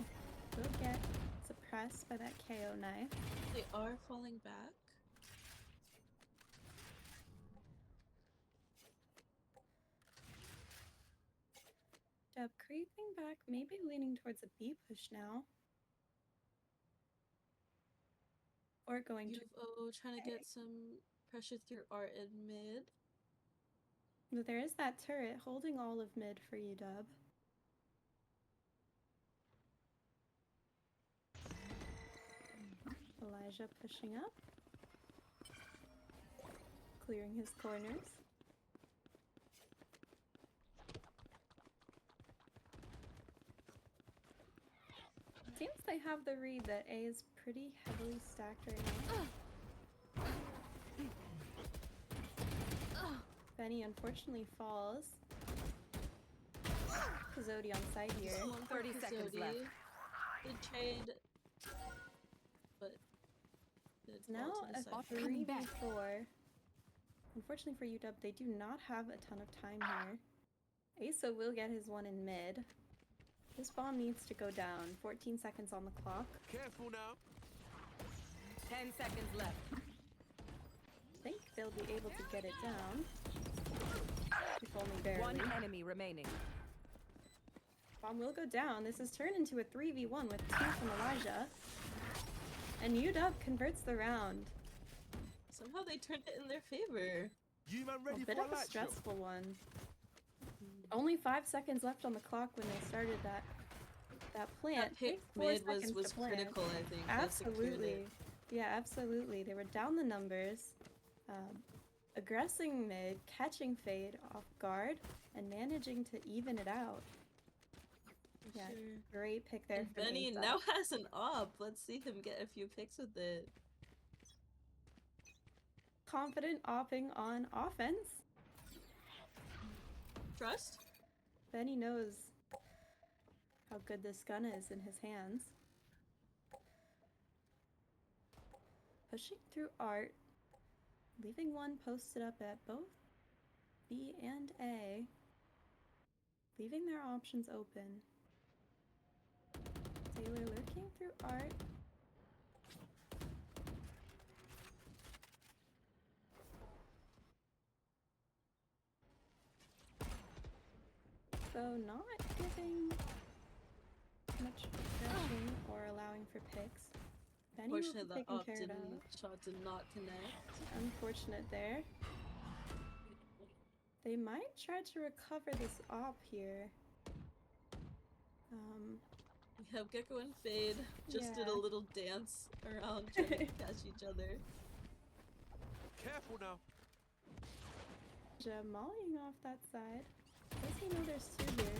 Will get suppressed by that KO knife. They are falling back. Dub creeping back, maybe leaning towards a B push now. Or going to. UFO trying to get some pressure through R in mid. But there is that turret holding all of mid for UW. Elijah pushing up. Clearing his corners. Seems they have the read that A is pretty heavily stacked right now. Benny unfortunately falls. Kazodi on site here. Someone for 30 seconds Kazodi. left. They trade, but did fall Now to the a side. coming back. 3v4. Unfortunately for UW, they do not have a ton of time here. Asa will get his one in mid. This bomb needs to go down. 14 seconds on the clock. Careful now. 10 seconds left. I think they'll be able to get it down. If only barely. One enemy remaining. Bomb will go down. This is turned into a 3v1 with 2 from Elijah. And UW converts the round. Somehow they turned it in their favor. You man A ready bit for of a a light show? stressful one. Only 5 seconds left on the clock when they started that plant. That pick Takes 4 mid seconds was to plant. critical, I think. That secured Absolutely. it. Yeah, absolutely. They were down the numbers. Aggressing mid, catching Fade off guard, and managing to even it out. For Yeah, sure. great pick there And from Benny Asa. now has an op. Let's see him get a few picks with it. Confident opping on offense. Trust? Benny knows how good this gun is in his hands. Pushing through Art, leaving one posted up at both B and A, leaving their options open. Taylor lurking through Art. So not giving much rushing or allowing for picks. Benny will be Unfortunately, the taken op care didn't, of. shot did not connect. Unfortunate there. They might try to recover this op here. We have Gecko and Fade just did a Yeah. little dance around trying to catch each other. Careful now. Mollying off that side. Does he know there's 2 here?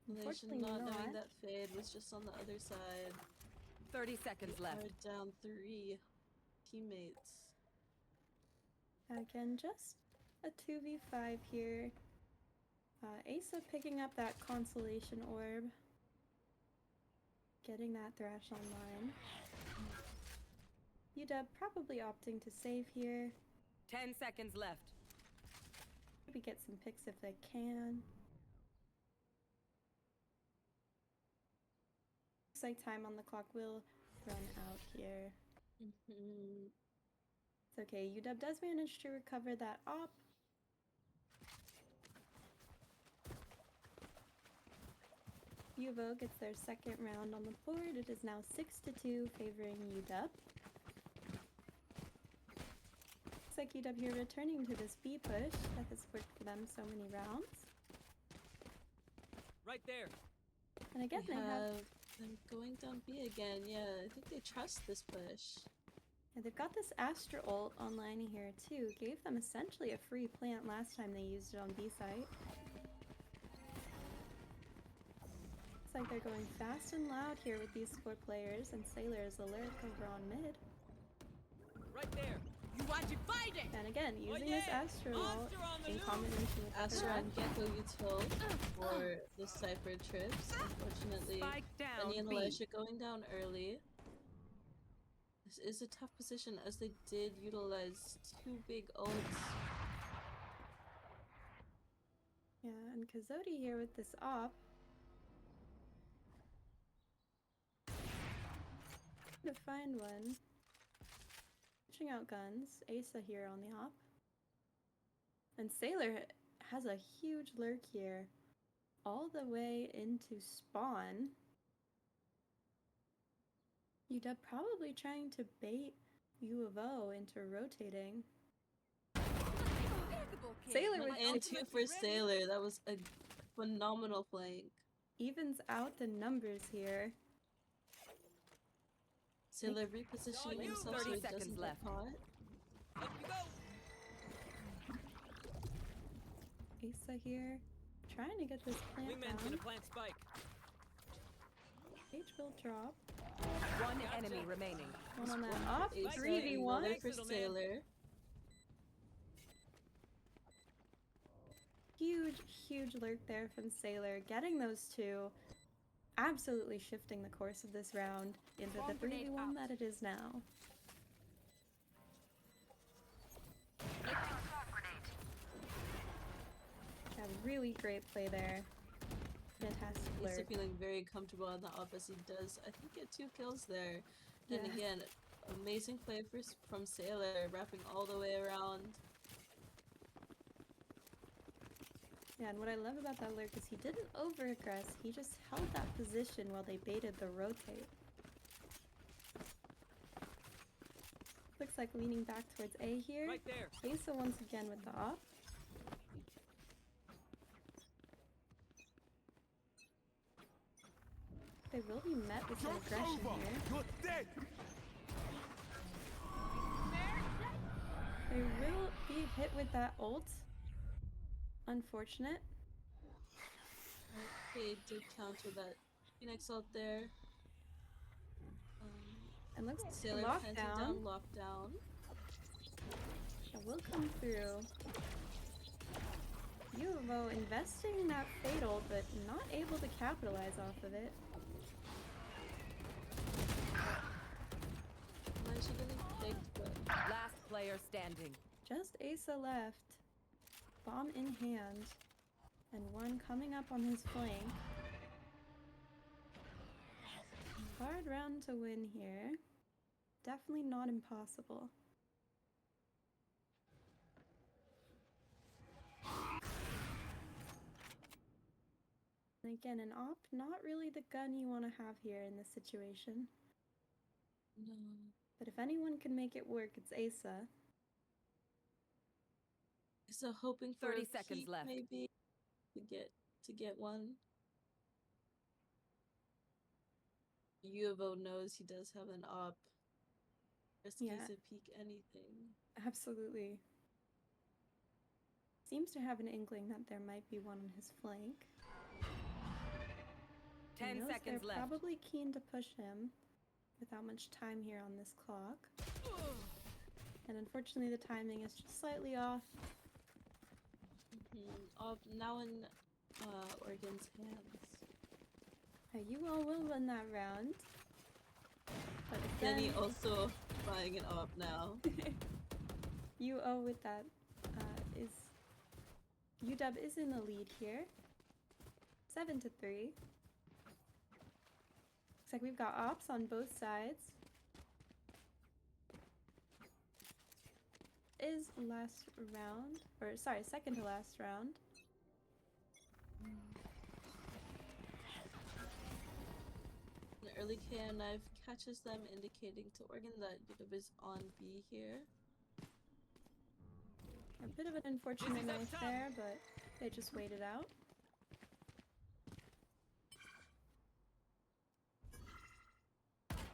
Malaysian Unfortunately not not. knowing that Fade was just on the other side. 30 seconds They left. are down 3 teammates. Again, just a 2v5 here. Asa picking up that consolation orb. Getting that Thrash online. UW probably opting to save here. 10 seconds left. Maybe get some picks if they can. Looks like time on the clock will run out here. It's okay, UW does manage to recover that op. U of O gets their second round on the board. It is now 6-2 favoring UW. Looks like UW here returning to this B push that has worked for them so many rounds. Right there. And again, We they have have them going down B again. Yeah, I think they trust this push. yeah, they've got this Astra ult online here too. Gave them essentially a free plant last time they used it on B site. Looks like they're going fast and loud here with these 4 players, and Sailor is alert over on mid. Right there. You want to fight it? And again, Oh, using this yeah! Astra ult Monster on the in loose! combination with Astra her and Gecko util for the Cypher trips. Unfortunately, Spike Benny down and B. Elisha going down early. This is a tough position as they did utilize 2 big ults. Yeah, and Kazodi here with this op. To find one. Switching out guns. Asa here on the op. And Sailor has a huge lurk here. All the way into spawn. UW probably trying to bait U of O into rotating. Impeccable kill. Sailor My with And ultimate 2 is for ready. Sailor. That was a phenomenal flank. Evens out the numbers here. Sailor repositioning you. himself so 30 he seconds doesn't left. get caught. Up you go. Asa here. Trying to get this plant Wingman's gonna down. plant spike. H will drop. One Gotcha. enemy remaining. One on that off. Asa, 3v1. another for Thanks, little man. Sailor. Huge lurk there from Sailor. Getting those 2. Absolutely shifting the course of this round into the Bomb grenade 3v1 out. that it is now. Yeah, really great play there. Fantastic Asa lurk. feeling very comfortable on the op as he does, I think, get 2 kills there. And Yeah. again, amazing play from Sailor, wrapping all the way around. Yeah, and what I love about that lurk is he didn't over-aggress, he just held that position while they baited the rotate. Looks like leaning back towards A here. Right there. Asa once again with the op. They will be met with some aggression here. You're dead! They will be hit with that ult. Unfortunate. They did counter that Phoenix out there. And looks Sailor lockdown. planting down, lockdown. That will come through. UofO investing in that fatal, but not able to capitalize off of it. Elijah getting picked, but Last player standing. Just Asa left. Bomb in hand. And one coming up on his flank. Hard round to win here. Definitely not impossible. And again, an op, not really the gun you want to have here in this situation. no. But if anyone can make it work, it's Asa. So hoping for 30 a seconds peek, left. maybe to get one. UofO knows he does have an op. Just in Yeah. case of peek anything. Absolutely. Seems to have an inkling that there might be one on his flank. 10 knows seconds they're left. probably keen to push him without much time here on this clock. And unfortunately the timing is just slightly off. Now in Oregon's hands. You all will win that round. But Denny again, also buying an op now. UO with that is UW is in the lead here. 7-3. Looks like we've got ops on both sides. Is last round, or sorry, second to last round. The early KO knife catches them, indicating to Oregon that UW is on B here. A bit of an unfortunate Easy's up knife top. there, but they just waited out.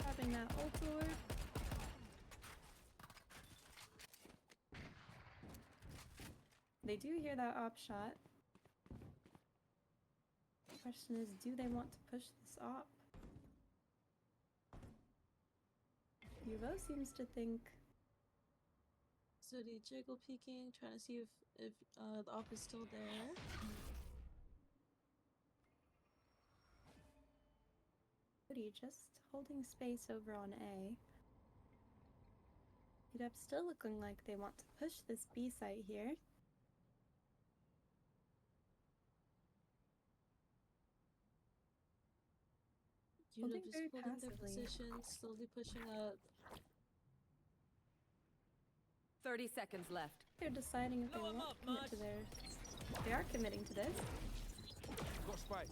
Grabbing that ult orb. They do hear that op shot. The question is, do they want to push this op? Yuvo seems to think So the jiggle peeking, trying to see if the op is still there. Cody just holding space over on A. UW still looking like they want to push this B site here. Holding UW just very holding their passively. position, slowly pushing up. 30 seconds left. They're deciding if they Blow 'em want up, to commit Mud. to their... They are committing to this. Got spike.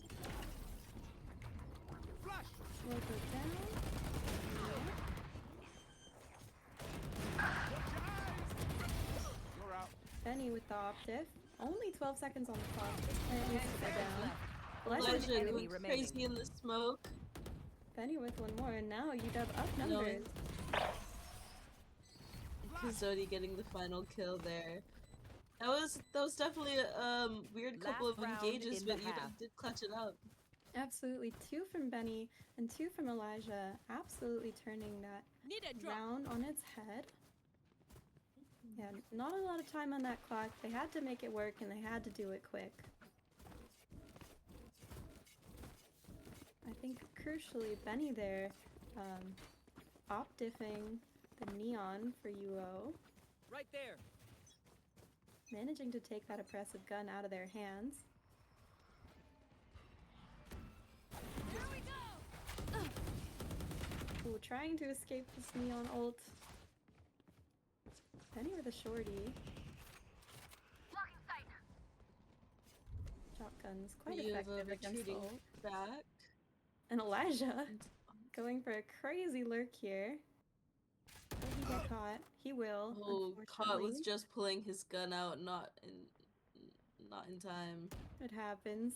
Flash! Will go down. You're out. Benny with the optif. Only 12 seconds on the clock. This player 10 needs to go seconds down. left. Elijah Elijah enemy going remaining. crazy in the smoke. Benny with one more, and now UW up numbers. Zodi getting the final kill there. That was definitely a weird couple Last of round engages, in the but UW half. did clutch it up. Absolutely. 2 from Benny and 2 from Elijah. Absolutely turning that Need a drop. round on its head. Yeah, not a lot of time on that clock. They had to make it work and they had to do it quick. I think crucially Benny there op-diffing the neon for UO. Right there. Managing to take that oppressive gun out of their hands. Here we go. Ooh, trying to escape this neon ult. Benny with a shorty. Blocking sight. Shotgun's quite You have a effective against retreating ult. back. And Elijah And going for a crazy lurk here. Will he get caught? He will. oh, Caught was Unfortunately. just pulling his gun out, not in time. It happens.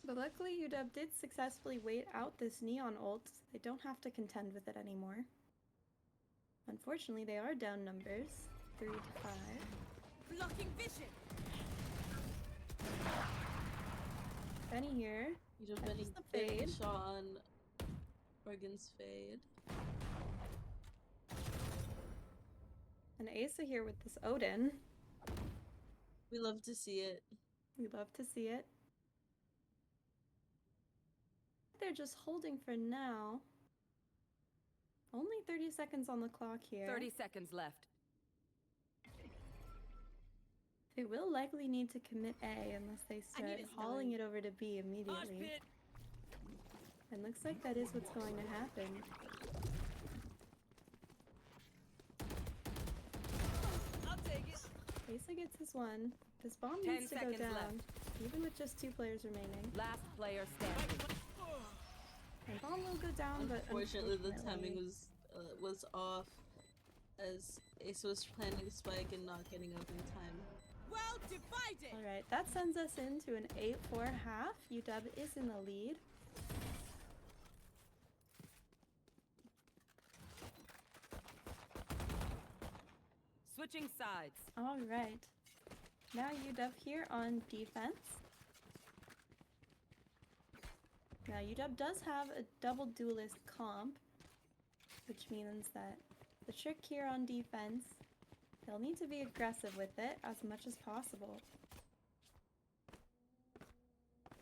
But luckily UW did successfully wait out this Neon ult. They don't have to contend with it anymore. Unfortunately, they are down numbers. 3 to 5. Blocking vision. Benny here. You'd have Catches been the getting a fade. shot on Oregon's fade. And Asa here with this Odin. We love to see it. We love to see it. They're just holding for now. Only 30 seconds on the clock here. 30 seconds left. They will likely need to commit A unless they start his hauling it over to B Mosh immediately. pit. And looks like that is what's going to happen. I'll take it. Asa gets his one. This bomb 10 needs to go seconds down, left. even with just 2 players remaining. Last player standing. And bomb will go down, but Unfortunately, the unfortunately, timing was off, as Ace was planning the spike and not getting up in time. Well divided. all right, that sends us into an 8-4 half. UW is in the lead. Switching sides. All right, now UW here on defense. Now UW does have a double duelist comp, which means that the trick here on defense, they'll need to be aggressive with it as much as possible.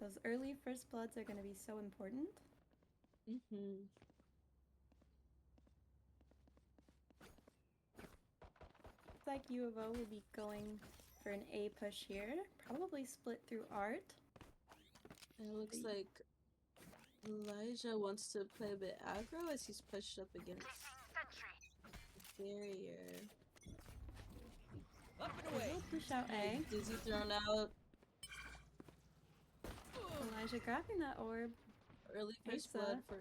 Those early first bloods are going to be so important. Mm-hmm. Looks like U of O will be going for an A push here, probably split through Art. And it looks like Elijah wants to play a bit aggro as he's pushed up against the barrier. Up and away. We'll push out A. Dizzy thrown out. Elijah grabbing that orb. Early first Asa. blood for.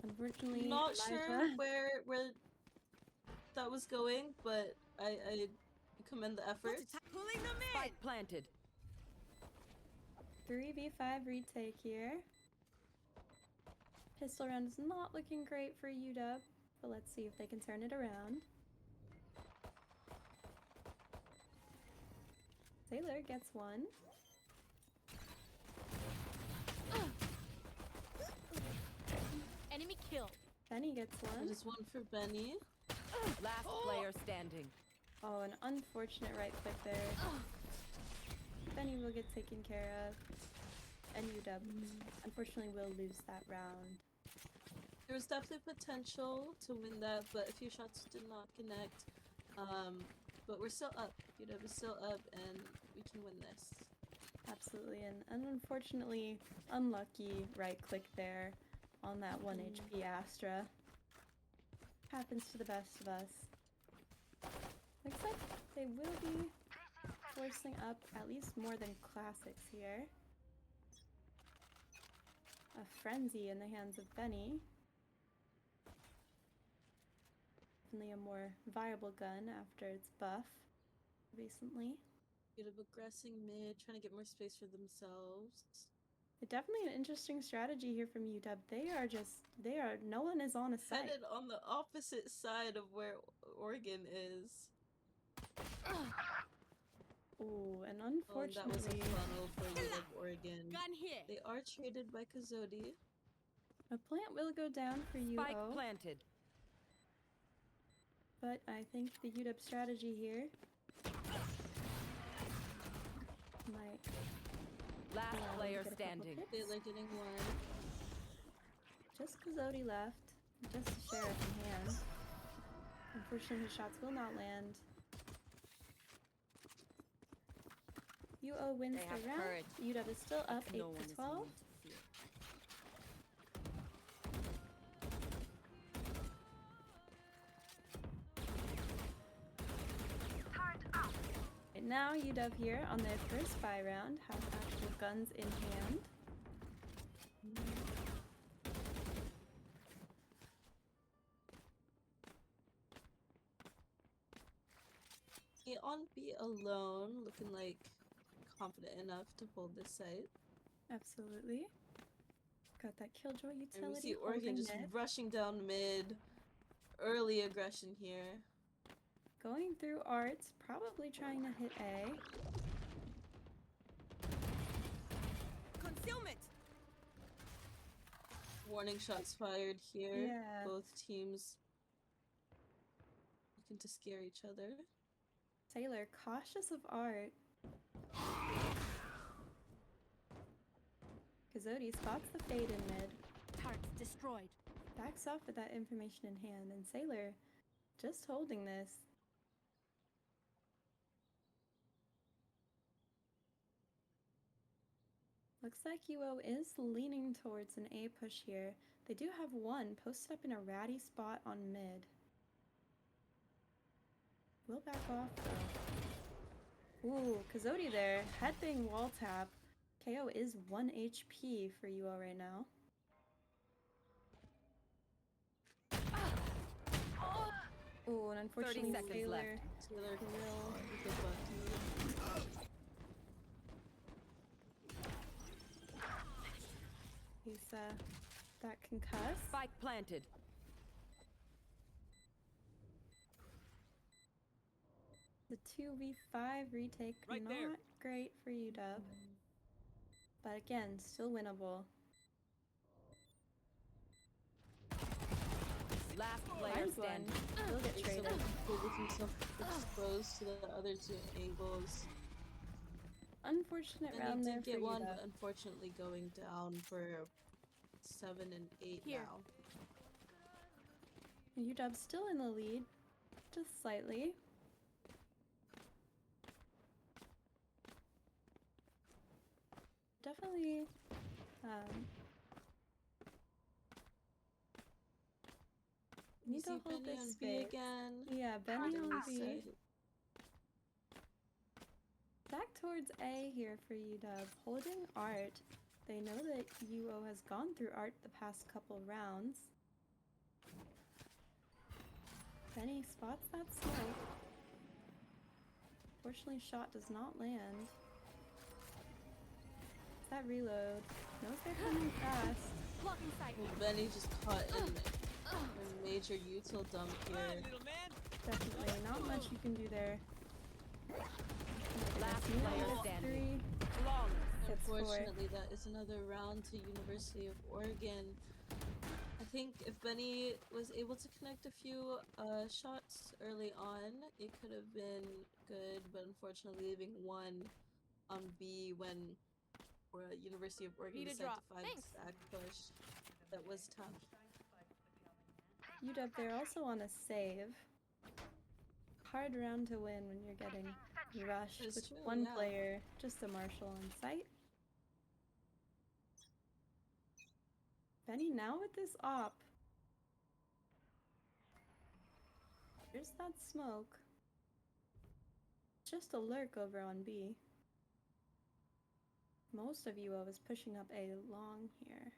Unfortunately, Not Elijah. sure where that was going, but I commend the effort. Pulling them in. Spike planted. 3v5 retake here. Pistol round is not looking great for UW, but let's see if they can turn it around. Sailor gets one. Enemy kill. Benny gets one. That is one for Benny. Last player standing. Oh, an unfortunate right click there. Benny will get taken care of. And UW, unfortunately, will lose that round. There was definitely potential to win that, but a few shots did not connect. But we're still up. UW is still up, and we can win this. Absolutely, and an unfortunately unlucky right click there on that 1 HP Astra. Happens to the best of us. Looks like they will be forcing up at least more than classics here. A frenzy in the hands of Benny. Definitely a more viable gun after its buff recently. UW aggressing mid, trying to get more space for themselves. Definitely an interesting strategy here from UW. No one is on a site. Headed on the opposite side of where Oregon is. Ooh, and Oh, and that was a unfortunately, funnel for UW Oregon. Gun here. They are traded by Kazodi. a plant will go down for Spike UO, planted. but I think the UW strategy here might Last allow them to player get a couple standing. hits. They're getting one. Just Kazodi left, just a sheriff in hand. Unfortunately, his shots will not land. UO wins They have the round. courage. UW is still up 8 No one to is 12. immune to fear. Now UW here on their first buy round have actual guns in hand. He on B alone, looking like confident enough to hold this site. Absolutely. Got that Killjoy And we utility see Oregon holding just mid. rushing down mid. Early aggression here. Going through arts, probably trying to hit A. Concealment. Warning shots fired here. Yeah. Both teams looking to scare each other. Sailor cautious of art. Kazodi spots the fade in mid. Turrets destroyed. Backs off with that information in hand, and Sailor just holding this. Looks like UO is leaning towards an A push here. They do have one posted up in a ratty spot on mid. Will back off though. Ooh, Kazodi there. Headbang wall tap. KO is 1 HP for UO right now. Ooh, and unfortunately 30 seconds Sailor left. Taylor will with the button. he's that concussed. Spike planted. The 2v5 retake Right not there. great for UW. But again, still winnable. Last player Finds one. standing. Will get traded. With himself exposed to the other two angles. Unfortunate And round he there did for get one, UW. but unfortunately going down for 7 and 8 Here. now. UW still in the lead, just slightly. Definitely, We need to see hold Benny this on B space. again. Yeah, Benny on Benny's B. side. Back towards A here for UW, holding art. They know that UO has gone through art the past couple rounds. Benny spots that smoke. Fortunately, shot does not land. That reload. Knows they're coming fast. Blocking sight. Well, Benny just caught in a major util dump Hi, here. little man. Definitely not much you can do there. Last Nearly player gets standing. 3. Flawless. Gets 4. Unfortunately, that is another round to University of Oregon. I think if Benny was able to connect a few shots early on, it could have been good, but unfortunately leaving one on B when University of Oregon Need a decided drop. to find Thanks. the stack push. That was tough. UW there also on a save. Hard round to win when you're getting rushed It's with true, one yeah. player, just a marshal on site. Benny now with this op. There's that smoke. Just a lurk over on B. Most of UO is pushing up A long here.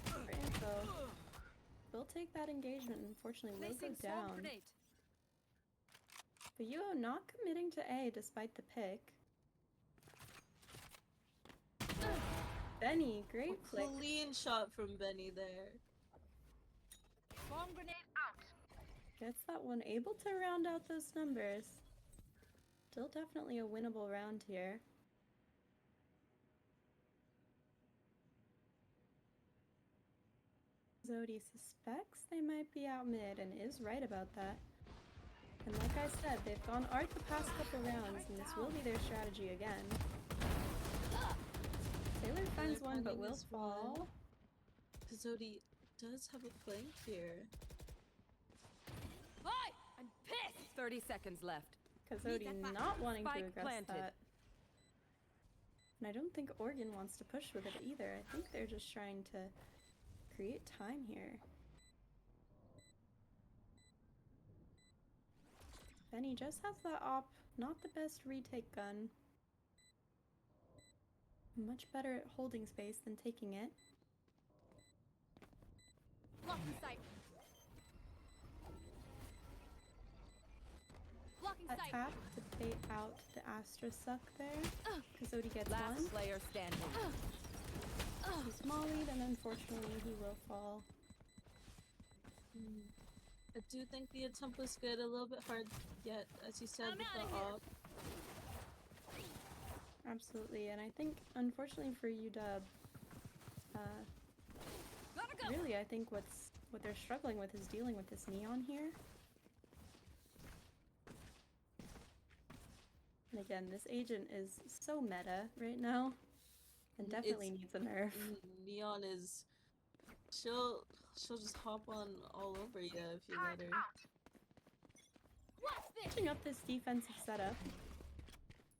For info. Will take that engagement, unfortunately will go Placing swarm down. grenade. But UO not committing to A despite the pick. Benny, great flick. Clean shot from Benny there. Bomb grenade out. Gets that one, able to round out those numbers. Still definitely a winnable round here. Zodi suspects they might be out mid and is right about that. And like I said, they've gone art the past couple rounds and this will be their strategy again. Taylor finds one but will fall. Zodi does have a flank here. Hi! I'm pissed! 30 seconds left. Kazodi that back. not wanting to Spike aggress planted. that. And I don't think Oregon wants to push with it either. I think they're just trying to create time here. Benny just has the op, not the best retake gun. Much better at holding space than taking it. Blocking sight. Blocking That sight. tap to bait out the Astra suck there. Kazodi gets Last one. player standing. He's mollied, and unfortunately he will fall. I do think the attempt was good, a little bit hard yet, as you said, I'm with outta the here. op. Absolutely, and I think unfortunately for UW, Gotta go. really I think what they're struggling with is dealing with this neon here. And again, this agent is so meta right now, and definitely needs a nerf. Neon is... She'll just hop on all over you if you let her. Watch this. Switching up this defensive setup.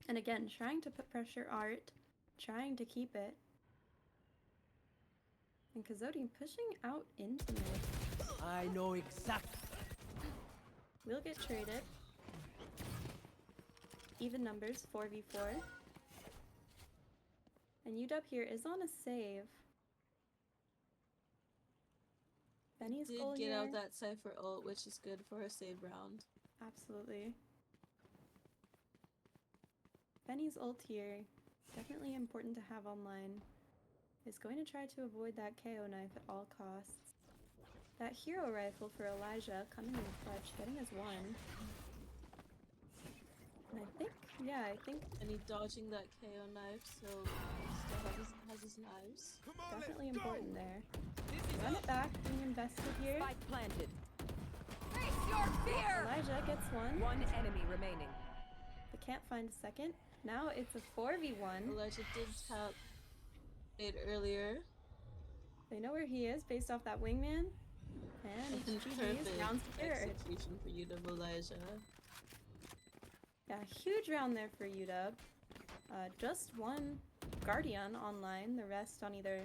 And again, trying to put pressure Art, trying to keep it. And Kazodi pushing out into mid. I know exactly. Will get traded. Even numbers, 4v4. And UW here is on a save. Benny's Did goal get here. out that Cypher ult, which is good for a save round. Absolutely. Benny's ult here, definitely important to have online, is going to try to avoid that KO knife at all costs. That hero rifle for Elijah coming in clutch, getting his one. And I think And he dodging that KO knife, so still has his knives. Come on, definitely let's go. important there. Run it back, being invested here. Spike planted. Face your fear. Elijah gets one, One enemy remaining. but can't find a second. Now it's a 4v1. Elijah did tap it earlier. They know where he is based off that wingman. And GG's, Perfect round secured. execution for UW Elijah. Yeah, huge round there for UW. Just one Guardian online, the rest on either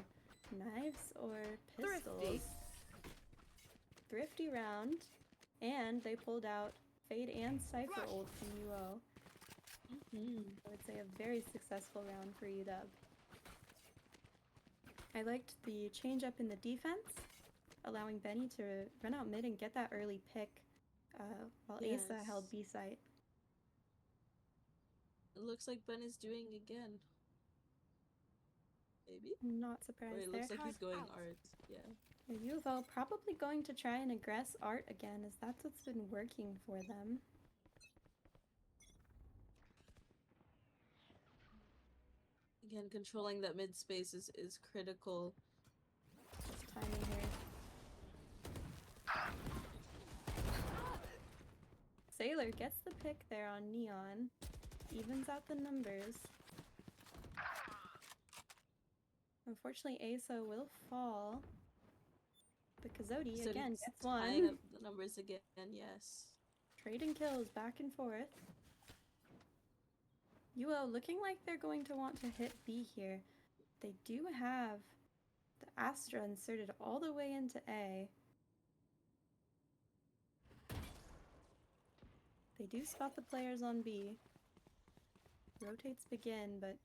knives or pistols. Thrifty. Thrifty round. And they pulled out Fade and Cypher ult from UO. I would say a very successful round for UW. I liked the change up in the defense, allowing Benny to run out mid and get that early pick while Asa Yes. held B site. It looks like Ben is doing again. Maybe? I'm not Or surprised it there. looks like he's going Out. art. Yeah. The UFO probably going to try and aggress Art again, as that's what's been working for them. Again, controlling that mid space is critical. Just timing here. Sailor gets the pick there on Neon. Evens out the numbers. Unfortunately, Asa will fall. But Kazodi So again it's gets tying one. up the numbers again, yes. Trading kills back and forth. UO looking like they're going to want to hit B here. They do have the Astra inserted all the way into A. They do spot the players on B. Rotates begin, but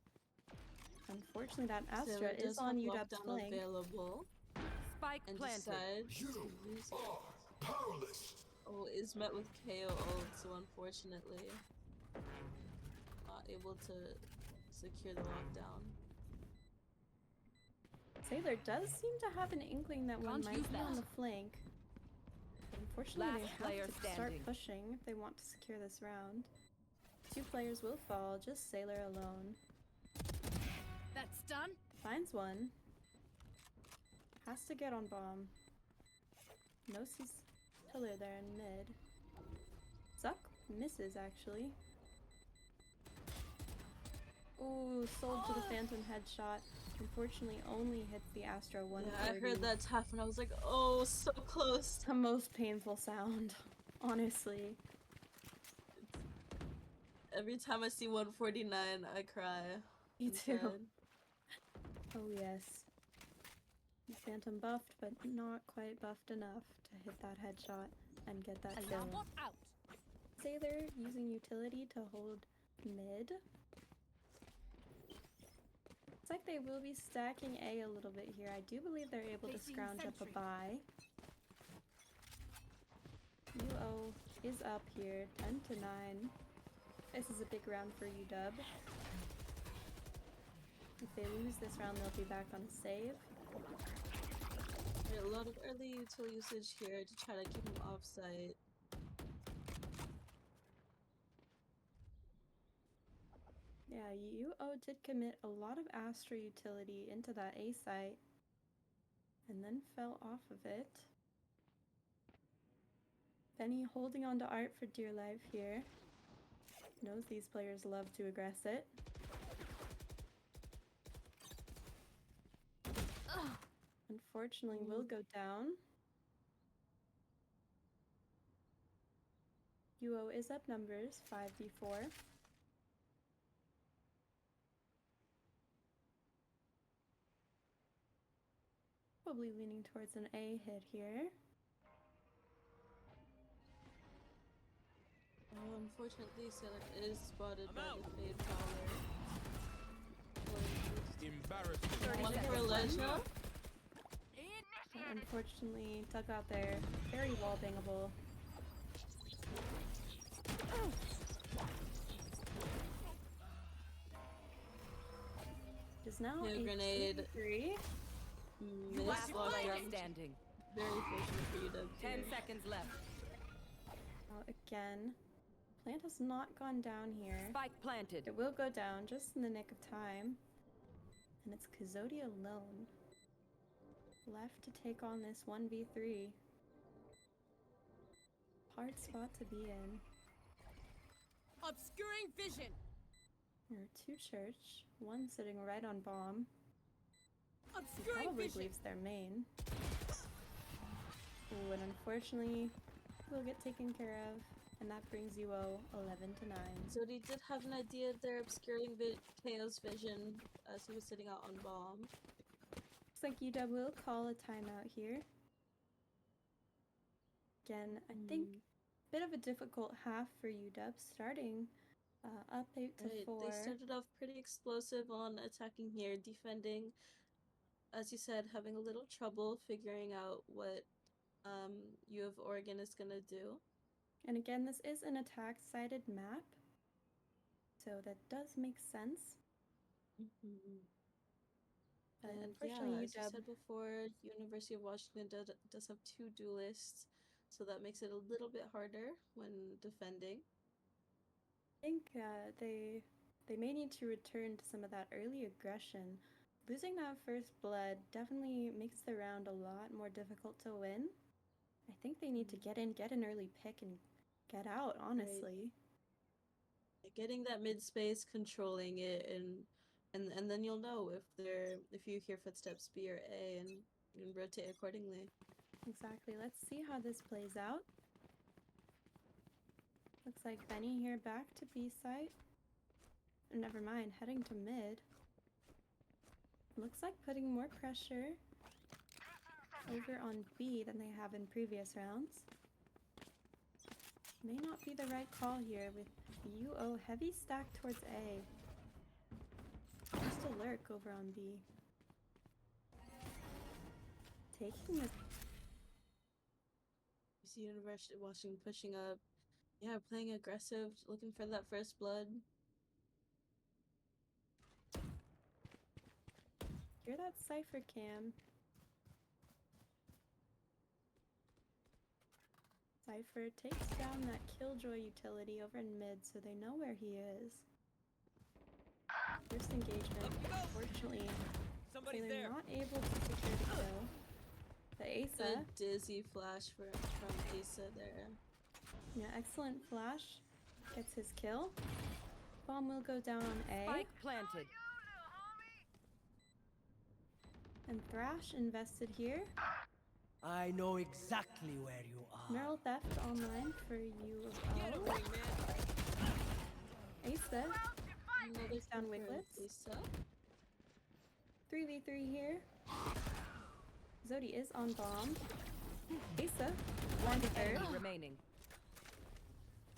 unfortunately that Astra Sailor is does on have UW's lockdown flank. available Spike and planted. decides You to use it. are powerless. Oh, is met with KO ult, so unfortunately not able to secure the lockdown. Sailor does seem to have an inkling that one Can't might use be that. on the flank. But unfortunately, Last they player have to start standing. pushing if they want to secure this round. 2 players will fall, just Sailor alone. That's done. Finds one. Has to get on bomb. No sees pillar there in mid. Zuck misses actually. Ooh, sold to the Phantom headshot. Unfortunately, only hits the Astra 130. Yeah, I heard that tap and I was like, oh, so close. The most painful sound, honestly. Every time I see 149, I cry. Me too. inside. Oh yes. The Phantom buffed, but not quite buffed enough to hit that headshot and get that kill. Alarm bot out. say they're using utility to hold mid. Looks like they will be stacking A a little bit here. I do believe they're able to Placing scrounge up a sentry. buy. UO is up here, 10 to 9. This is a big round for UW. If they lose this round, they'll be back on a save. A lot of early util usage here to try to keep him off site. Yeah, UO did commit a lot of Astra utility into that A site and then fell off of it. Benny holding on to Art for dear life here. Knows these players love to aggress it. Unfortunately, will go down. UO is up numbers, 5v4. Probably leaning towards an A hit here. Unfortunately, Sailor is spotted by out. the Fade Fowler. Embarrassing. One for Leisure. Unfortunately, dug out there. Very wall bangable. Is now Yeah, a grenade. 3. Last Missed player lockdown. standing. Very fortunate for UW 10 here. seconds left. Again, plant has not gone down here. Spike planted. It will go down just in the nick of time. And it's Kazodi alone. Left to take on this 1v3. Hard spot to be in. Obscuring vision. There are 2 church, one sitting right on bomb. He Obscuring probably vision. believes they're main. Ooh, and unfortunately, will get taken care of. And that brings UO 11 to 9. Zodi did have an idea there, obscuring KO's vision as he was sitting out on bomb. Looks like UW will call a timeout here. Again, I think bit of a difficult half for UW, starting up 8 to 4. They started off pretty explosive on attacking here, defending, as you said, having a little trouble figuring out what U of Oregon is gonna do. And again, this is an attack-sided map, so that does make sense. But And unfortunately, yeah, as you UW said before, University of Washington does have 2 duelists, so that makes it a little bit harder when defending. I think they may need to return to some of that early aggression. Losing that first blood definitely makes the round a lot more difficult to win. I think they need to get an early pick and get out, honestly. Getting that mid space, controlling it, and then you'll know if you hear footsteps B or A and rotate accordingly. Exactly. Let's see how this plays out. Looks like Benny here back to B site. Never mind, heading to mid. Looks like putting more pressure over on B than they have in previous rounds. May not be the right call here with UO heavy stack towards A. Just a lurk over on B. Taking this. You see University of Washington pushing up. Yeah, playing aggressive, looking for that first blood. Hear that Cypher cam. Cypher takes down that Killjoy utility over in mid so they know where he is. First engagement, unfortunately, Somebody's they're there. not able to secure the kill. The Asa, Good dizzy flash from Asa there. yeah, excellent flash, gets his kill. Bomb will go down on A. Spike planted. And Thrash invested here. I know exactly where you are. Meryl Theft online for U Get of away, man. O. Asa, Another takes down for Wiglets. Asa. 3v3 here. Zodi is on bomb. Asa, one third. Enemy remaining.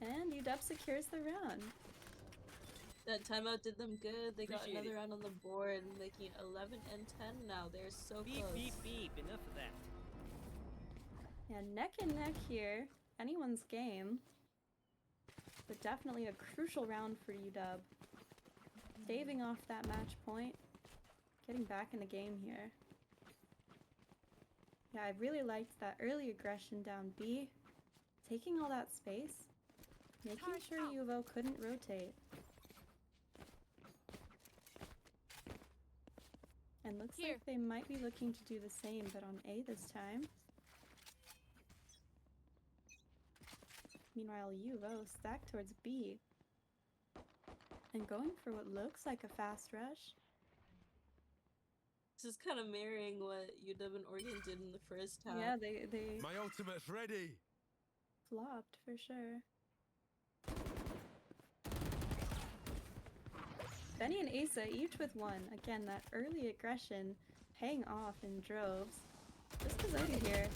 And UW secures the round. That timeout did them good. They got Appreciate another it. round on the board, making it 11 and 10 now. They're so Beep, close. beep, beep. Enough of that. Yeah, neck and neck here. Anyone's game. But definitely a crucial round for UW. Staving off that match point. Getting back in the game here. Yeah, I really liked that early aggression down B. Taking all that space. Making sure UVO couldn't rotate. And looks Here. like they might be looking to do the same, but on A this time. Meanwhile, UVO stacked towards B. And going for what looks like a fast rush. This is kind of mirroring what UW and Oregon did in the first half. Yeah, they My ultimate's ready. flopped for sure. Benny and Asa each with one. Again, that early aggression paying off in droves. Just Kazodi here.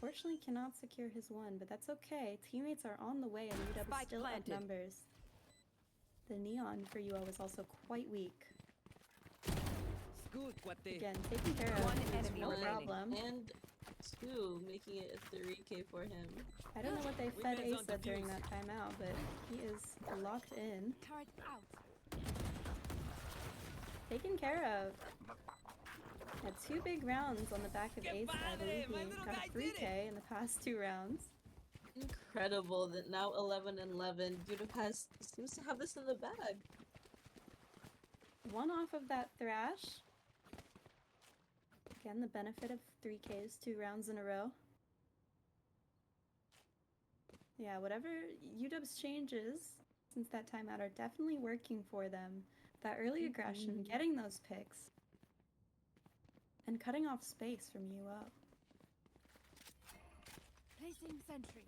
Fortunately cannot secure his one, but that's okay. Teammates are on the way and UW is Spike still planted. outnumbers. The neon for UO is also quite weak. Good, what they. Again, taken care of. One It's enemy no remaining. problem. And 2, making it a 3K for him. I don't know what they fed Women's on Asa during defuse. that timeout, but he is locked in. Turret out. Taken care of. Had 2 big rounds on the back of Get Asa. I by believe there, my he little got guy a did 3K in the past 2 rounds. Incredible that now 11 and 11. UW seems to have this in the bag. One off of that thrash. Again, the benefit of 3Ks 2 rounds in a row. Yeah, whatever UW's changes since that timeout are definitely working for them. That early aggression, getting those picks, and cutting off space from UO. Placing sentry.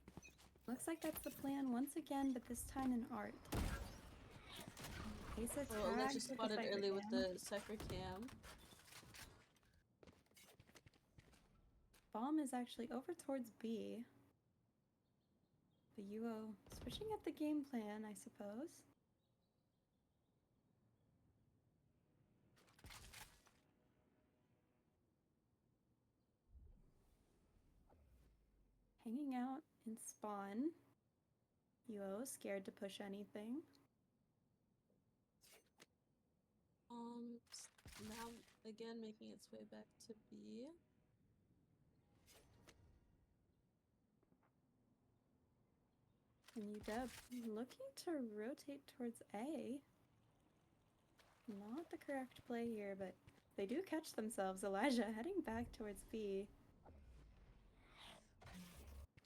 Looks like that's the plan once again, but this time in art. Asa Well, let's tagged just with spotted the early with Cypher the Cypher Cam. Bomb is actually over towards B. The UO switching up the game plan, I suppose. Hanging out in spawn. UO scared to push anything. Now again making its way back to B. And UW looking to rotate towards A. Not the correct play here, but they do catch themselves. Elijah heading back towards B.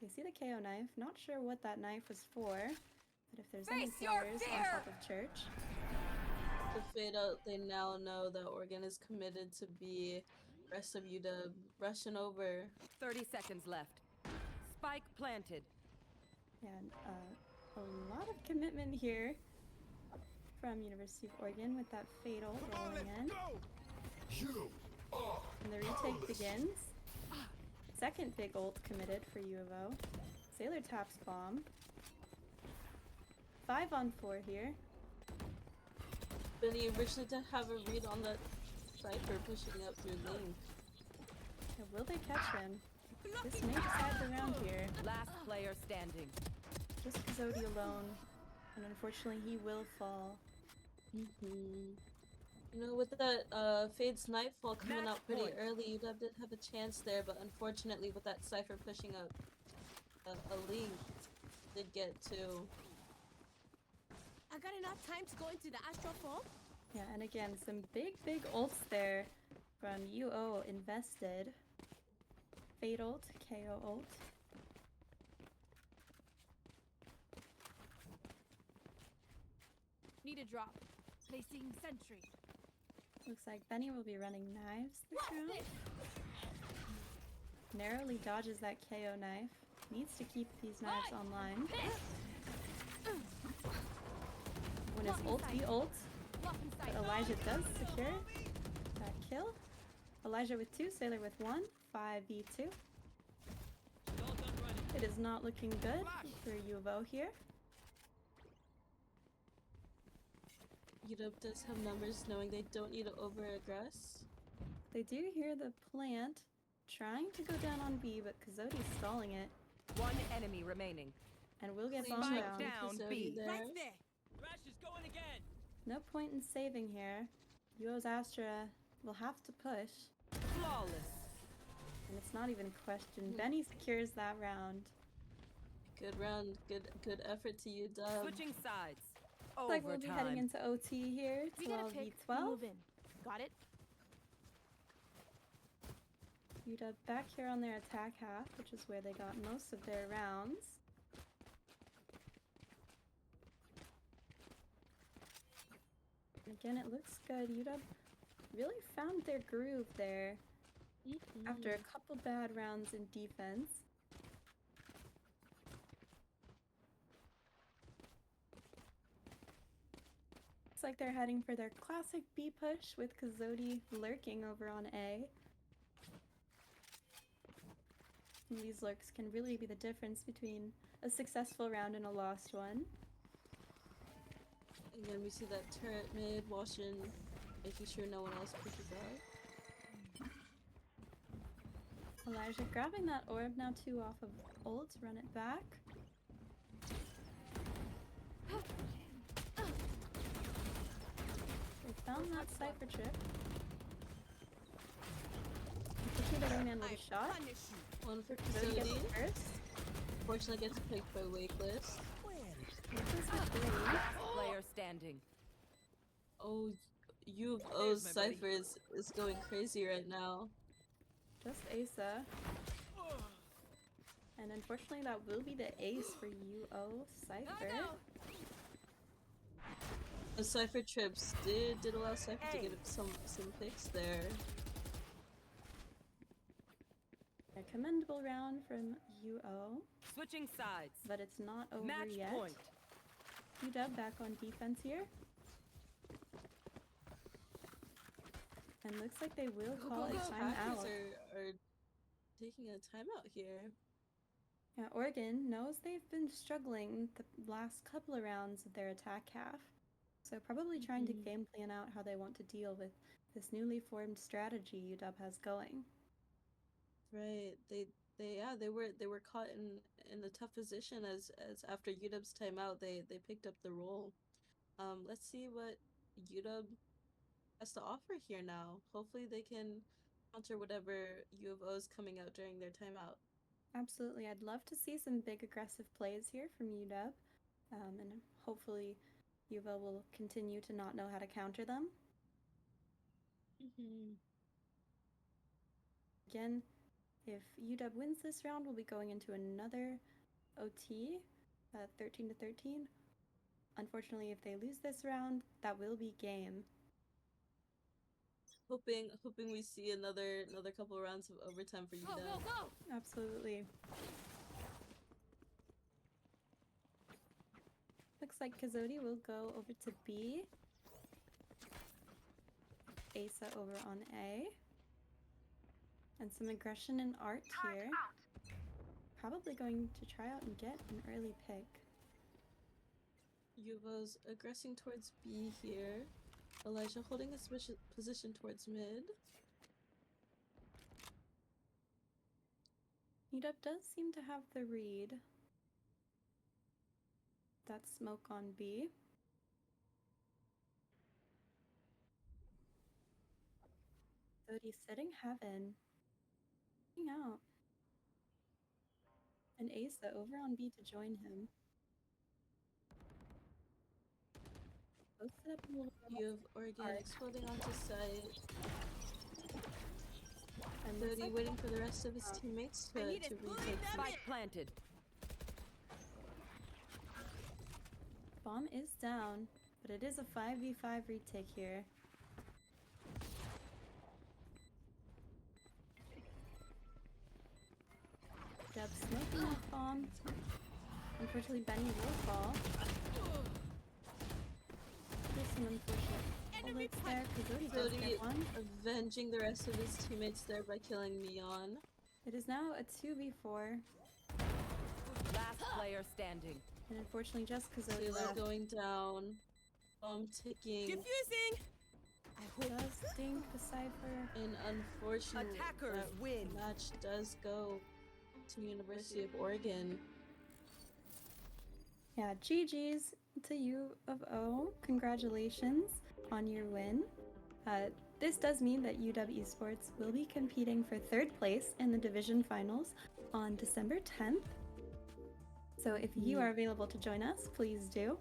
They see the KO knife. Not sure what that knife was for, but if there's any Face your players on fear! top of church. The fade out, they now know that Oregon is committed to B. Rest of UW rushing over. 30 seconds left. Spike planted. And a lot of commitment here from University of Oregon with that fatal rolling in. Go! You are And the retake begins. Second big ult committed for U of O. Sailor taps bomb. 5 on 4 here. Benny originally didn't have a read on that Cypher pushing up through link. And will they catch him? This may decide the round here. Last player standing. Just Kazodi alone. And unfortunately he will fall. You know, with that Fade's Nightfall coming Match out pretty point. early, UW did have a chance there, but unfortunately with that Cypher pushing up a link, did get to. I got enough time to go into the astral form. Yeah, and again, some big ults there from UO invested. Fade ult, KO ult. Need a drop. Placing sentry. Looks like Benny will be running knives this What's round. this? Narrowly dodges that KO knife. Needs to keep these knives online. When his ult be ult, Lock but inside. Elijah does secure that kill. Elijah with 2, Sailor with 1, 5v2. All done running. It is not looking good for U of O here. UW does have numbers knowing they don't need to over-aggress. They do hear the plant trying to go down on B, but Kazoti's stalling it One enemy remaining. and will get Clean bombed shot down. from down, Kazodi B. there. Right there. Rash is going again. No point in saving here. UO's Astra will have to push, Flawless. and it's not even a question. Benny secures that round. Good round, good effort to UW. Switching sides. Looks like we'll be heading Overtime. into OT here. We gotta 12 v pick. 12. Move in. Got it? UW back here on their attack half, which is where they got most of their rounds. Again, it looks good. UW really found their groove there after a couple bad rounds in defense. Looks like they're heading for their classic B push with Kazodi lurking over on A. And these lurks can really be the difference between a successful round and a lost one. Again, we see that turret mid, watching, making sure no one else pushes out. Elijah grabbing that orb now 2 off of ult, run it back. They found that Cypher trip. Unfortunately, they're going in with a shot. One for Kazodi gets Kazodi. it first. Fortunately gets picked by Wakeless. Misses the 3. Player standing. Oh, U of O's Cypher is going crazy right now. Just Asa. And unfortunately, that will be the ace for UO Cypher. The Cypher trips did allow Cypher to get some picks there. A commendable round from UO, Switching sides. but it's not over Match yet. point. UW back on defense here. And looks like they will call a timeout. Are taking a timeout here. Yeah, Oregon knows they've been struggling the last couple of rounds of their attack half. So probably trying to game plan out how they want to deal with this newly formed strategy UW has going. Right. They were caught in a tough position as after UW's timeout they picked up the role. Let's see what UW has to offer here now. Hopefully they can counter whatever U of O is coming out during their timeout. Absolutely, I'd love to see some big aggressive plays here from UW, and hopefully UVA will continue to not know how to counter them. Again, if UW wins this round, we'll be going into another OT, 13 to 13. Unfortunately, if they lose this round, that will be game. Hoping we see another couple rounds of overtime for UW. Go! Absolutely. Looks like Kazodi will go over to B. Asa over on A. And some aggression and art here. Probably going to try out and get an early pick. U of O's aggressing towards B here. Elijah holding his position towards mid. UW does seem to have the read. That smoke on B. Cody's setting heaven. Looking out. And Asa over on B to join him. Posted up a little bit. U of Oregon exploding onto site. And looks Cody like waiting for the rest of his teammates to retake. Spike planted. bomb is down, but it is a 5v5 retake here. Dub smoking that bomb. Unfortunately, Benny will fall. There's some unfortunate bullets there. Kazodi does Cody get one. avenging the rest of his teammates there by killing Neon. It is now a 2v4. player standing. And unfortunately, just because Taylor left going down. Ticking. Confusing. I hope does dink the Cypher. And unfortunately, Attackers that win. match does go to University of Oregon. Yeah, GG's to U of O. Congratulations on your win. This does mean that UW Esports will be competing for third place in the division finals on December 10th. So if you are available to join us, please do.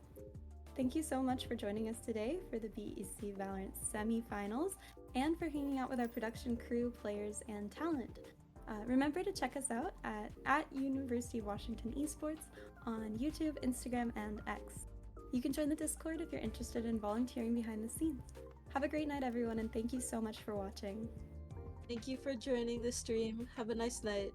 Thank you so much for joining us today for the BEC VALORANT semifinals and for hanging out with our production crew, players, and talent. Remember to check us out at University of Washington Esports on YouTube, Instagram, and X. You can join the Discord if you're interested in volunteering behind the scenes. Have a great night, everyone, and thank you so much for watching. Thank you for joining the stream. Have a nice night.